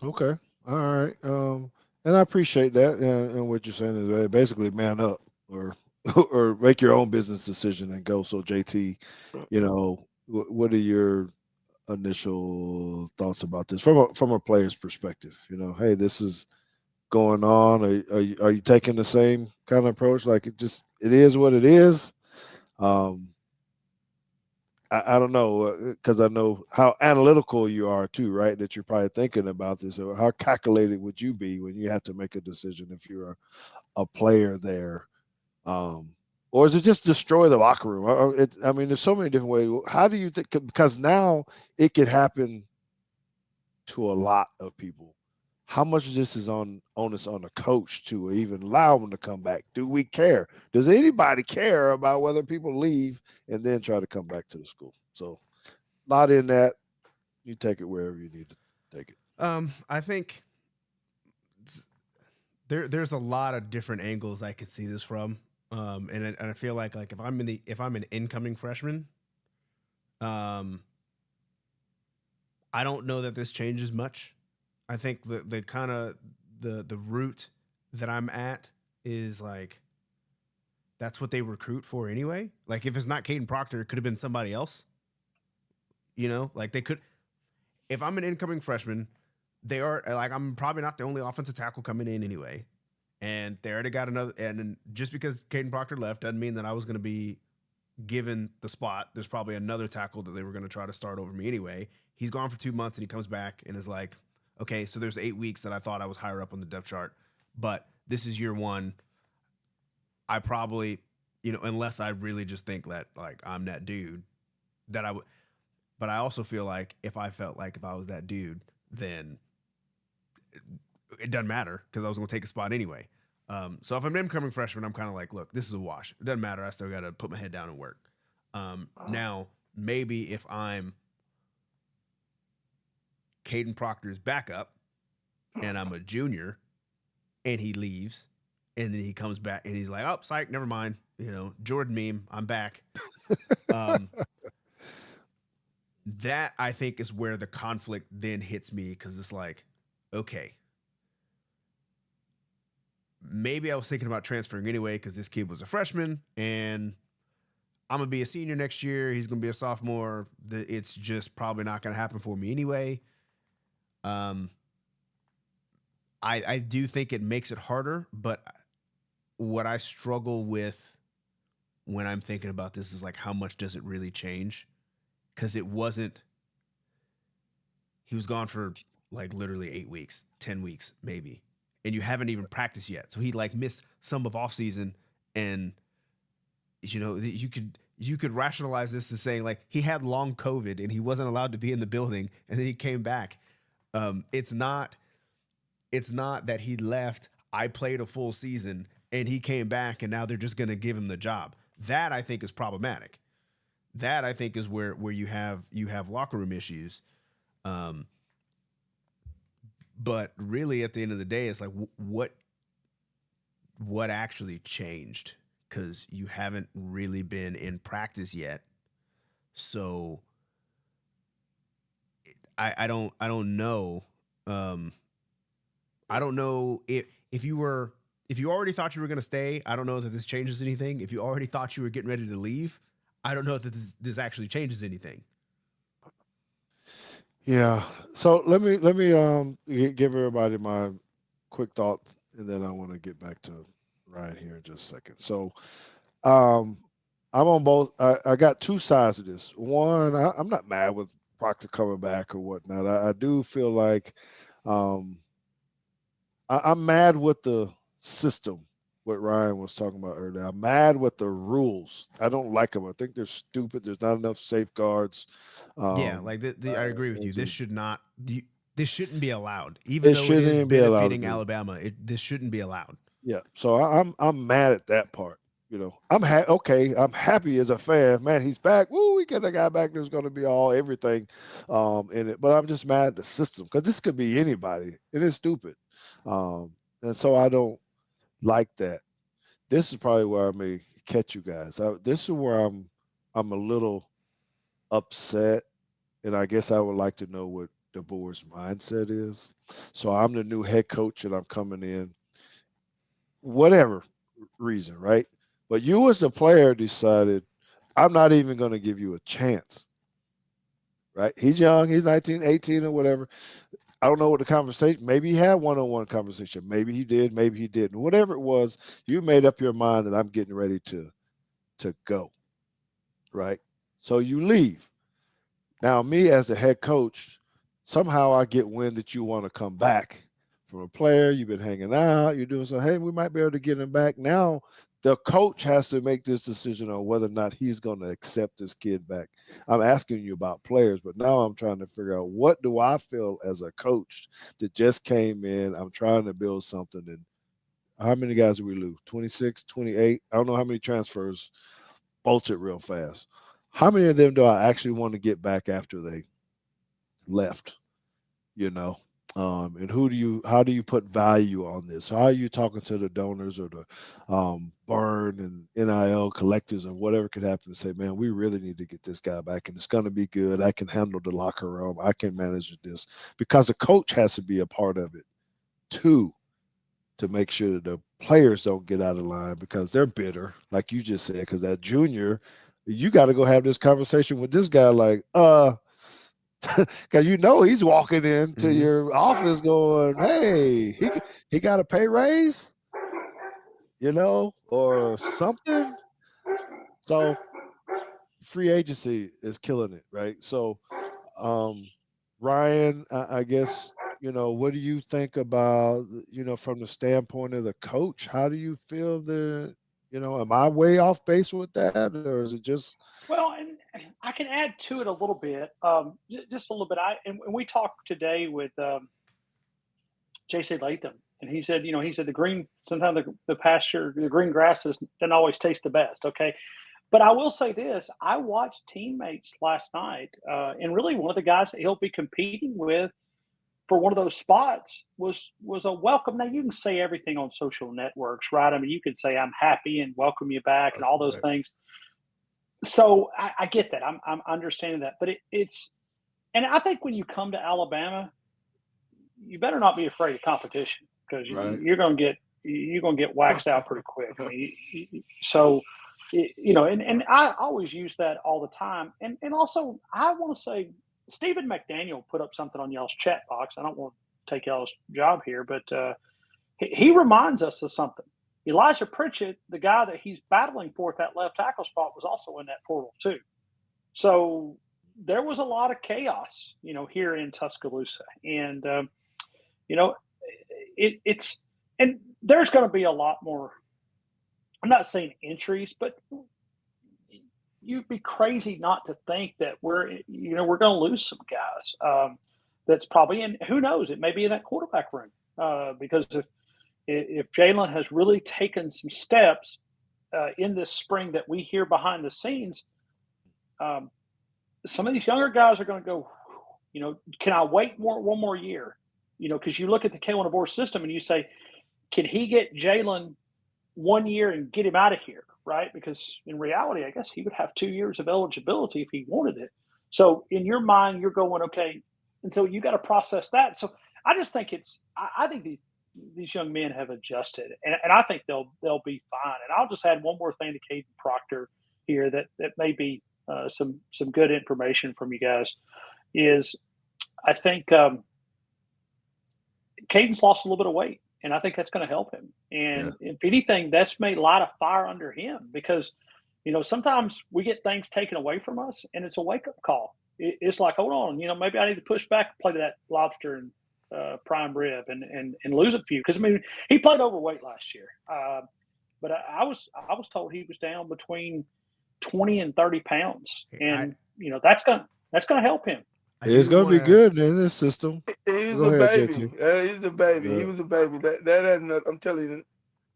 Okay. All right. And I appreciate that. And what you're saying is basically man up or or make your own business decision and go. So JT, what are your initial thoughts about this from a player's perspective? Hey, this is going on. Are you taking the same kind of approach? Like it is what it is. Um, I don't know because I know how analytical you are too, right? That you're probably thinking about this. Or how calculated would you be when you have to make a decision if you're a player there? Or is it just destroy the locker room? I mean, there's so many different ways. How do you think? Because now it could happen to a lot of people. How much of this is onus on the coach to even allow them to come back? Do we care? Does anybody care about whether people leave and then try to come back to the school? So, not in that. You take it wherever you need to take it. I think there's a lot of different angles I could see this from. And I feel like if I'm an incoming freshman, I don't know that this changes much. I think the kind of the route that I'm at is like that's what they recruit for anyway. Like if it's not Kadyn Proctor, it could have been somebody else. Like they could. If I'm an incoming freshman, they are like I'm probably not the only offensive tackle coming in anyway, and they already got another. And just because Kadyn Proctor left doesn't mean that I was going to be given the spot. There's probably another tackle that they were going to try to start over me anyway. He's gone for 2 months and he comes back and is like, okay, so there's 8 weeks that I thought I was higher up on the depth chart, but this is year one. I probably, unless I really just think that like I'm that dude, that I would, but I also feel like if I felt like if I was that dude, then it doesn't matter because I was going to take a spot anyway. So if I'm an incoming freshman, I'm kind of like, look, this is a wash. It doesn't matter. I still got to put my head down and work. Now, maybe if I'm Kadyn Proctor's backup and I'm a junior and he leaves and then he comes back and he's like, oh, psych, never mind. Jordan meme, I'm back. Um, that I think is where the conflict then hits me because it's like, okay, maybe I was thinking about transferring anyway because this kid was a freshman and I'm gonna be a senior next year. He's gonna be a sophomore. It's just probably not gonna happen for me anyway. Um, I do think it makes it harder, but what I struggle with when I'm thinking about this is like how much does it really change? Because it wasn't. He was gone for like literally 8 weeks, 10 weeks, maybe, and you haven't even practiced yet. So he like missed some of off season, and you could rationalize this to saying like he had long COVID and he wasn't allowed to be in the building, and then he came back. It's not that he left. I played a full season and he came back, and now they're just going to give him the job. That I think is problematic. That I think is where you have locker room issues. Um, but really, at the end of the day, it's like what actually changed because you haven't really been in practice yet. So I don't know. Um, I don't know if you already thought you were going to stay. I don't know that this changes anything. If you already thought you were getting ready to leave, I don't know that this actually changes anything. Yeah. So let me give everybody my quick thought, and then I want to get back to Ryan here in just a second. So um, I'm on both. I got two sides of this. One, I'm not mad with Proctor coming back or whatnot. I do feel like um, I'm mad with the system. What Ryan was talking about earlier. I'm mad with the rules. I don't like them. I think they're stupid. There's not enough safeguards. Yeah, Um, like I agree with you. it's This just- should not. This shouldn't be allowed, even it though it shouldn't is even be allowed to benefiting do. Alabama. This shouldn't be allowed. Yeah. So I'm mad at that part. Okay. I'm happy as a fan. Man, he's back. Woo, we get a guy back there's gonna be all everything in it. But I'm just mad at the system because this could be anybody. It is stupid. And so I don't like that. This is probably where I may catch you guys. This is where I'm a little upset, and I guess I would like to know what the board's mindset is. So I'm the new head coach, and I'm coming in, whatever reason, right? But you as a player decided I'm not even going to give you a chance, right? He's young, he's 19, 18 or whatever. I don't know what the conversation. Maybe he had one-on-one conversation. Maybe he did. Maybe he didn't. Whatever it was, you made up your mind that I'm getting ready to go, right? So you leave. Now, me as the head coach, somehow I get wind that you want to come back from a player. You've been hanging out. You're doing so. Hey, we might be able to get him back. Now, the coach has to make this decision on whether or not he's going to accept this kid back. I'm asking you about players, but now I'm trying to figure out what do I feel as a coach that just came in. I'm trying to build something. And how many guys did we lose? 26, 28? I don't know how many transfers bolted real fast. How many of them do I actually want to get back after they left? You know, and how do you put value on this? How are you talking to the donors or the burn and NIL collectors or whatever could happen to say, man, we really need to get this guy back, and it's going to be good. I can handle the locker room. I can manage this because the coach has to be a part of it too, to make sure that the players don't get out of line because they're bitter, like you just said. Because that junior, you got to go have this conversation with this guy, like, because he's walking into Mm-hmm. your office going, "Hey, he got a pay raise, or something." So free agency is killing it, right? So, um, Ryan, I guess what do you think about from the standpoint of the coach? How do you feel Am I way off base with that, or is it just Well, and I can add to it a little bit, just a little bit. And we talked today with J.C. Latham, and he said the green sometimes the pasture, the green grass doesn't always taste the best. Okay, but I will say this: I watched teammates last night, and really one of the guys that he'll be competing with for one of those spots was a welcome. Now you can say everything on social networks, right? I mean, you could say I'm happy and welcome you back and all those things. So I get that. I'm understanding that, but it's and I think when you come to Alabama, you better not be afraid of competition because right? you're going to get waxed out pretty quick. I mean, so and I always use that all the time. And also, I want to say Stephen McDaniel put up something on y'all's chat box. I don't want to take y'all's job here, but he reminds us of something. Elijah Pritchett, the guy that he's battling for at that left tackle spot, was also in that portal too. So there was a lot of chaos, here in Tuscaloosa, and it's and there's going to be a lot more. I'm not saying entries, but you'd be crazy not to think that we're going to lose some guys. That's probably in. Who knows? It may be in that quarterback room because if Jalen has really taken some steps in this spring that we hear behind the scenes, some of these younger guys are going to go. Can I wait one more year? Because you look at the K1 Abor system and you say, can he get Jalen 1 year and get him out of here, right? Because in reality, I guess he would have 2 years of eligibility if he wanted it. So in your mind, you're going, okay, and so you got to process that. So I just think I think these young men have adjusted, and I think they'll be fine. And I'll just add one more thing to Kadyn Proctor here that may be some good information from you guys is I think Kadyn's lost a little bit of weight, and I think that's going to help him. And if anything, that's may light a fire under him because, sometimes we get things taken away from us, and it's a wake up call. It's like, hold on, maybe I need to push back and play to that lobster and prime rib and lose a few because he played overweight last year, but I was told he was down between 20 and 30 pounds, and that's gonna help him. It's going to be good in this system. He's Go a ahead, baby. JT. He's a baby. Yeah. He was a baby. That has nothing. I'm telling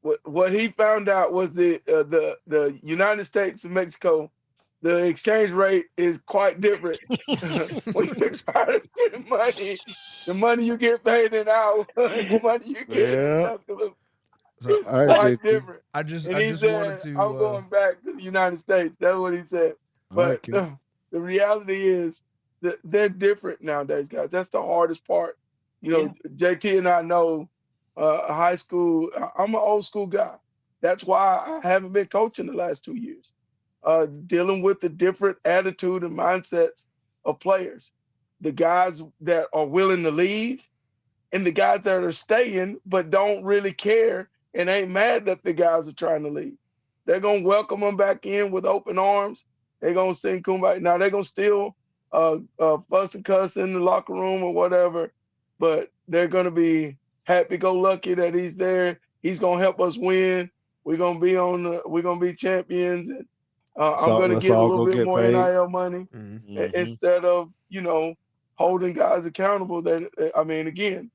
you, what he found out was the United States and Mexico, the exchange rate is quite different. When you try to spend money, the money you get paid in hours, the money you get in Tuscaloosa, So, all right, quite JT. different. I just said, wanted to. I'm going back to the United States. That's what he said. But the reality is that they're different nowadays, guys. That's the hardest part. JT and I know high school. I'm an old school guy. That's why I haven't been coaching the last 2 years. Dealing with the different attitude and mindsets of players. The guys that are willing to leave and the guys that are staying but don't really care and ain't mad that the guys are trying to leave. They're going to welcome them back in with open arms. They're going to sing kumbaya. Now, they're going to still fuss and cuss in the locker room or whatever, but they're going to be happy-go-lucky that he's there. He's going to help us win. We're going to be champions. And I'm going to get a little bit more NIL money instead of, holding guys accountable. That again,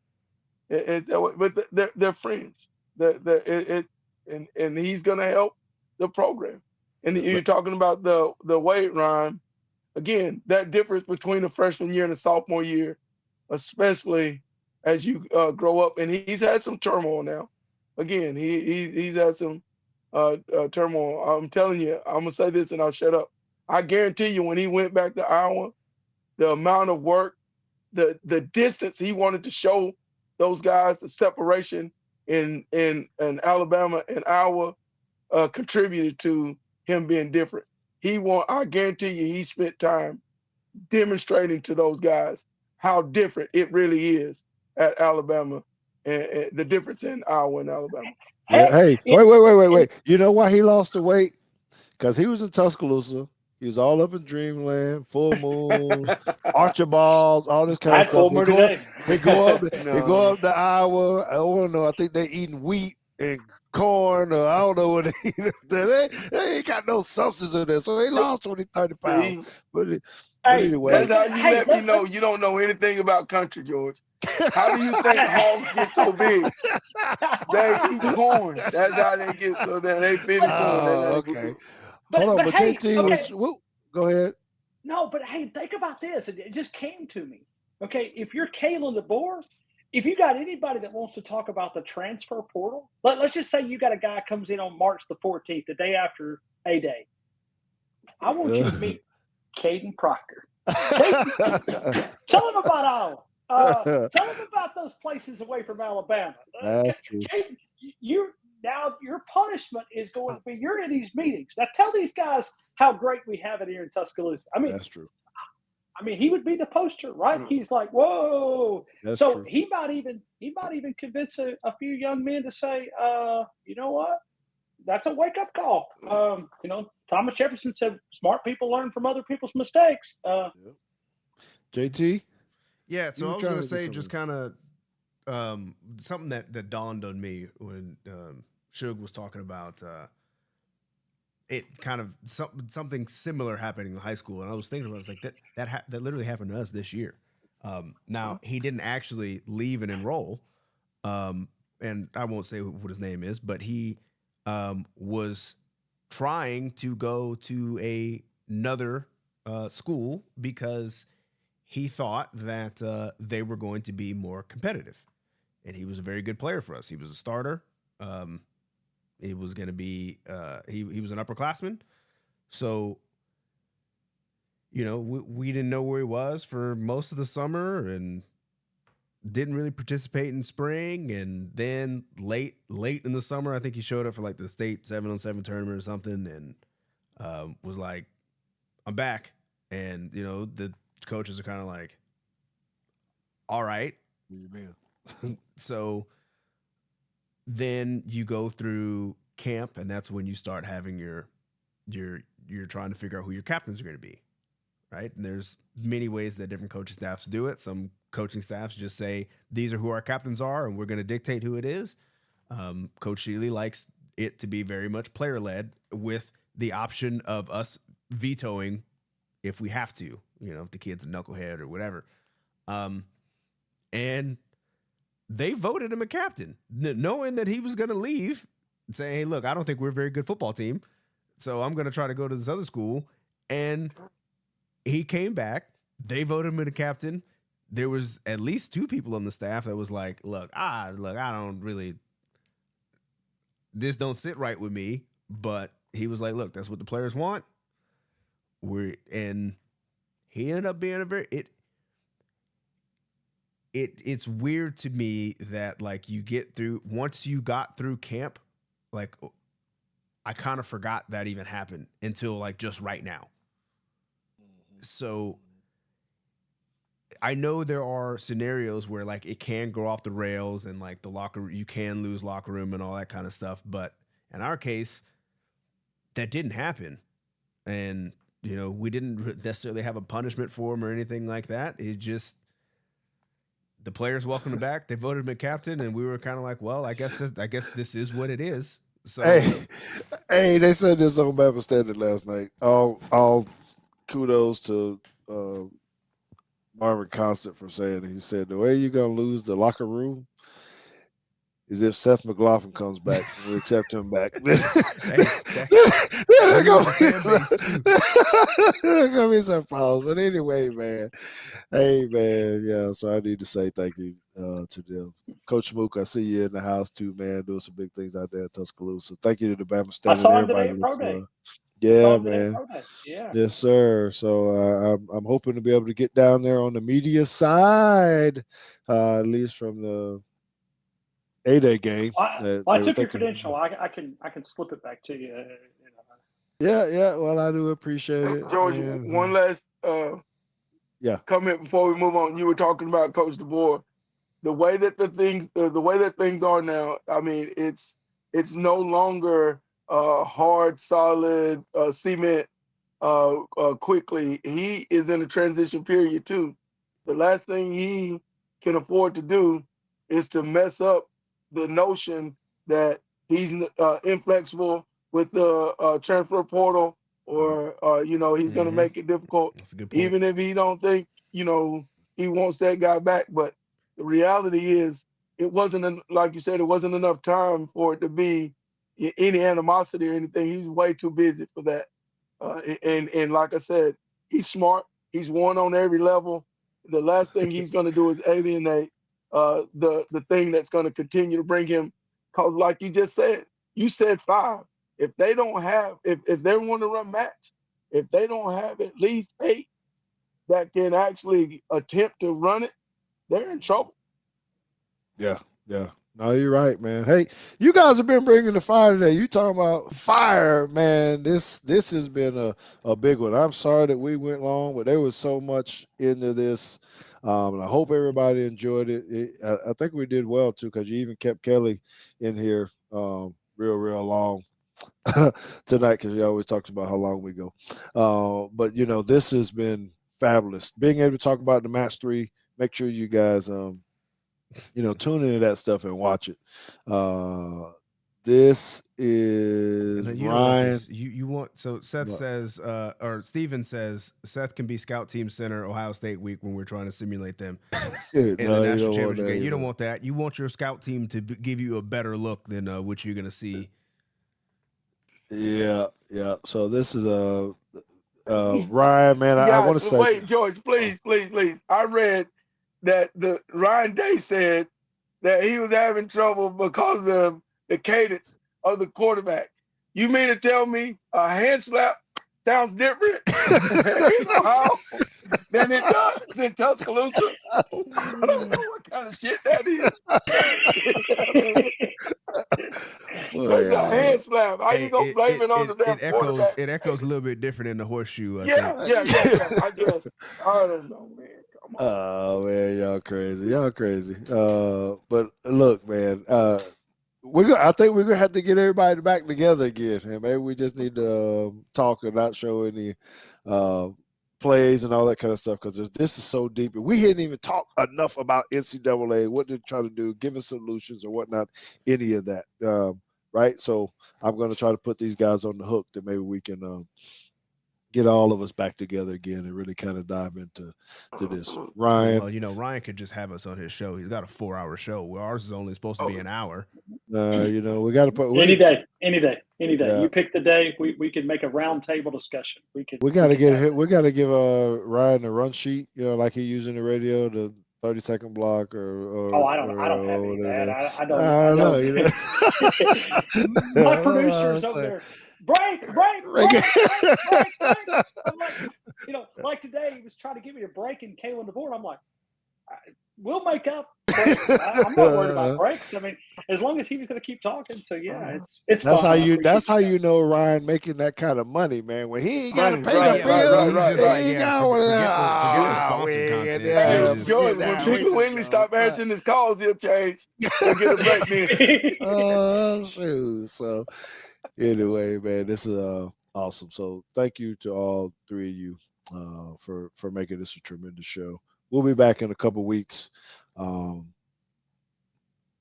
but they're friends. And he's going to help the program. And you're talking about the weight, Ryan. Again, that difference between a freshman year and a sophomore year, especially as you grow up. And he's had some turmoil now. Again, he's had some turmoil. I'm telling you, I'm going to say this and I'll shut up. I guarantee you when he went back to Iowa, the amount of work, the distance he wanted to show those guys, the separation in Alabama and Iowa contributed to him being different. I guarantee you he spent time demonstrating to those guys how different it really is at Alabama and the difference in Iowa and Alabama. Hey, wait. You know why he lost the weight? Because he was in Tuscaloosa. He was all up in Dreamland, Full Moon, Archibalds, all this kind of stuff. He go up to Iowa. I don't know. I think they're eating wheat and corn, or I don't know what they ain't got no substance in there, so they lost 20, 30 pounds. See, But Hey, anyway, that's how you hey, let me know you don't know anything about country, George. How do you think hogs get so big? They eat corn. That's how they get so that they fit in but corn. That's how they get okay. big. Hold on, but but hey, JT okay, was. Well, go ahead. no, but hey, think about this. It just came to me. Okay, if you're Kalen DeBoer, if you got anybody that wants to talk about the transfer portal, let's just say you got a guy comes in on March the 14th, the day after A Day. I want you to meet Kadyn Proctor. Tell him about Iowa. Tell him about those places away from Alabama. That's true. Kadyn, you now your punishment is going to be you're in these meetings. Now tell these guys how great we have it here in Tuscaloosa. That's true. He would be the poster, right? He's like, whoa. That's So true. he might even convince a few young men to say, you know what? That's a wake up call. Thomas Jefferson said, "Smart people learn from other people's mistakes." JT, Yeah, you so were I was trying gonna to get say just something. kind of something that dawned on me when Suge was talking about it kind of something similar happening in high school, and I was thinking about it, I was like that literally happened to us this year. Now he didn't actually leave and enroll, and I won't say what his name is, but he was trying to go to another school because he thought that they were going to be more competitive, and he was a very good player for us. He was a starter. He was going to be he was an upperclassman, so we didn't know where he was for most of the summer and didn't really participate in spring. And then late in the summer, I think he showed up for like the state 7-on-7 tournament or something, and was like, "I'm back." And the coaches are kind of like, "All right." Where you been? So then you go through camp, and that's when you start having you're trying to figure out who your captains are going to be, right? And there's many ways that different coaching staffs do it. Some coaching staffs just say, "These are who our captains are, and we're going to dictate who it is." Coach Shealy likes it to be very much player led, with the option of us vetoing if we have to, if the kid's a knucklehead or whatever. And they voted him a captain, knowing that he was going to leave, and saying, "Hey, look, I don't think we're a very good football team, so I'm going to try to go to this other school." And he came back. They voted him a captain. There was at least 2 people on the staff that was like, look, I don't really, this don't sit right with me. But he was like, "Look, that's what the players want." And he ended up being it's weird to me that like once you got through camp, like I kind of forgot that even happened until like just right now. So I know there are scenarios where like it can go off the rails and like you can lose locker room and all that kind of stuff. But in our case, that didn't happen. And, we didn't necessarily have a punishment for him or anything like that. It just, the players welcomed him back. They voted him a captain, and we were kind of like, well, I guess this is what it is. So Hey, they said this on Bama Standard last night. All kudos to Marvin Constant for saying it. He said the way you're gonna lose the locker room is if Seth McLaughlin comes back and we accept him back. There's gonna be some problems. But anyway, man. Hey man, yeah. So I need to say thank you to them. Coach Mook, I see you in the house too, man, doing some big things out there in Tuscaloosa. Thank you to the Bama I Standard, saw him today everybody at that's Pro Day. yeah, man. Yeah. Yes, sir. So I'm hoping to be able to get down there on the media side, at least from the A-Day game. I took your credential. I can slip it back to you. Yeah. Well, I do appreciate it, George, man. one last Yeah. comment before we move on. You were talking about Coach DeBoer. The way that things are now, I mean, it's no longer hard, solid cement quickly. He is in a transition period too. The last thing he can afford to do is to mess up the notion that he's inflexible with the transfer portal, or he's going to Mm-hmm. make it difficult, That's a good point. even if he don't think he wants that guy back. But the reality is, it wasn't like you said, it wasn't enough time for it to be any animosity or anything. He was way too busy for that. And like I said, he's smart. He's won on every level. The last thing he's going to do is alienate the thing that's going to continue to bring him. Because, like you said 5. If they don't have, if they want to run match, if they don't have at least 8 that can actually attempt to run it, they're in trouble. Yeah, yeah. No, you're right, man. Hey, you guys have been bringing the fire today. You talking about fire, man. This has been a big one. I'm sorry that we went long, but there was so much into this. And I hope everybody enjoyed it. I think we did well too, because you even kept Kelly in here real long tonight, because he always talks about how long we go. But this has been fabulous. Being able to talk about the match 3. Make sure you guys tune into that stuff and watch it. This is And you Ryan. You want, so Seth says, or Steven says, Seth can be scout team center Ohio State week when we're trying to simulate them in the national championship game. You don't want that. You want your scout team to give you a better look than what you're going to see. Yeah. So this is Ryan, man. I want to say. Wait, George, please. I read that the Ryan Day said that he was having trouble because of the cadence of the quarterback. You mean to tell me a hand slap sounds different in Ohio than it does in Tuscaloosa? I don't know what kind of shit that is. That's a hand slap. How you gonna blame it on the damn quarterback? It echoes a little bit different in the horseshoe. I Yeah. I guess. I don't know, man. Come on. Oh man, y'all crazy. But look, man, I think we're gonna have to get everybody back together again, and maybe we just need to talk and not show any plays and all that kind of stuff, because this is so deep, and we didn't even talk enough about NCAA, what they're trying to do, giving solutions or whatnot, any of that. Right? So I'm going to try to put these guys on the hook that maybe we can get all of us back together again and really kind of dive into this. Ryan. Well, Ryan could just have us on his show. He's got a 4-hour show where ours is only supposed to be an hour. We got to put any day. Yeah. You pick the day. We can make a round table discussion. We got to give Ryan a run sheet, like he used in the radio, the 30-second block or I don't have any of that. I don't. I know. My producer's over there. Break. I'm like, like today, he was trying to get me a break and Kalen DeVore. I'm like, we'll make up. I'm not worried about breaks. I mean, as long as he was going to keep talking. So yeah, it's that's fun. That's how you know Ryan making that kind of money, man. When he ain't got to pay the bills, forget the sponsored content. George, when People Winley stop answering his calls, he'll change. He'll get a break then. Oh shoot! So anyway, man, this is awesome. So thank you to all 3 of you for making this a tremendous show. We'll be back in a couple weeks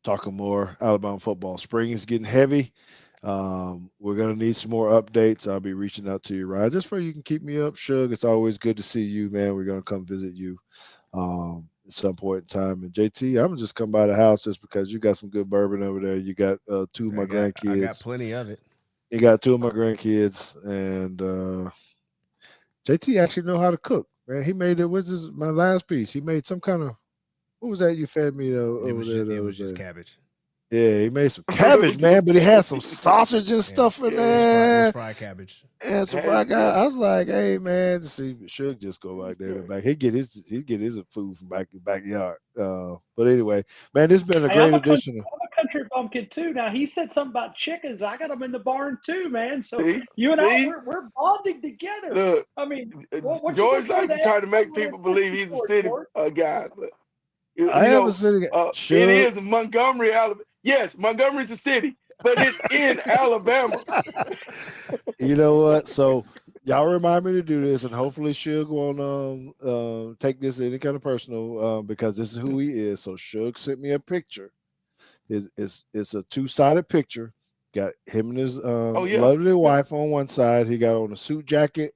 talking more Alabama football. Spring is getting heavy. We're going to need some more updates. I'll be reaching out to you, Ryan, just so you can keep me up. Shug, it's always good to see you, man. We're going to come visit you at some point in time. And JT, I'm going to just come by the house just because you got some good bourbon over there. You got 2 of my grandkids. I got plenty of it. You got 2 of my grandkids. And JT actually know how to cook. Man, he made it. What's this? My last piece. He made some kind of. What was that you fed me? It was just cabbage. Yeah, he made some cabbage, man. But he had some sausage and stuff in there. It was fried cabbage. And some fried cabbage. I was like, hey, man, see, should just go back there and back. He get his food from backyard. But anyway, man, this has been a great edition. I'm a country bumpkin too. Now he said something about chickens. I got them in the barn too, man. So you and I, we're bonding together. Look, I mean, George likes to try to make people believe he's a city guy, but I am a city guy. It is Montgomery, Alabama. Yes, Montgomery's a city, but it's in Alabama. You know what? So y'all remind me to do this, and hopefully Shug won't take this any kind of personal because this is who he is. So Shug sent me a picture. It's a two-sided picture. Got him and his yeah. lovely wife on one side. He got on a suit jacket.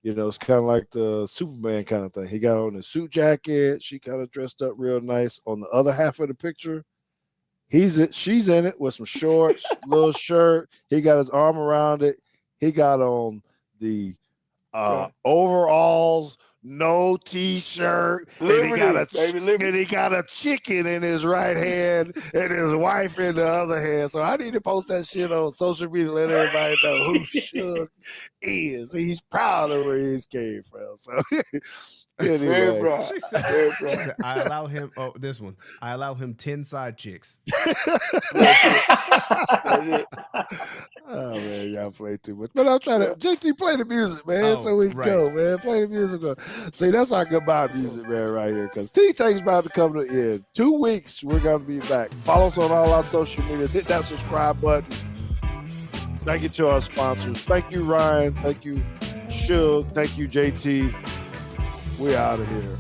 You know, it's kind of like the Superman kind of thing. He got on a suit jacket. She kind of dressed up real nice. On the other half of the picture, she's in it with some shorts, little shirt. He got his arm around it. He got on the overalls, no t-shirt, Liberty, and he got a chicken in his right hand and his wife in the other hand. So I need to post that shit on social media, let everybody know who Suge is. He's proud of where he's came from. So anyway, very proud. I allow him. Oh, this one. I allow him 10 side chicks. Oh man, y'all play too much. But I'm trying to JT play the music, man. So we can go, man. Play the music. See, that's our goodbye music, man, right here. Because Teague's about to come to the end. 2 weeks, we're gonna be back. Follow us on all our social medias. Hit that subscribe button. Thank you to our sponsors. Thank you, Ryan. Thank you, Suge. Thank you, JT. We out of here.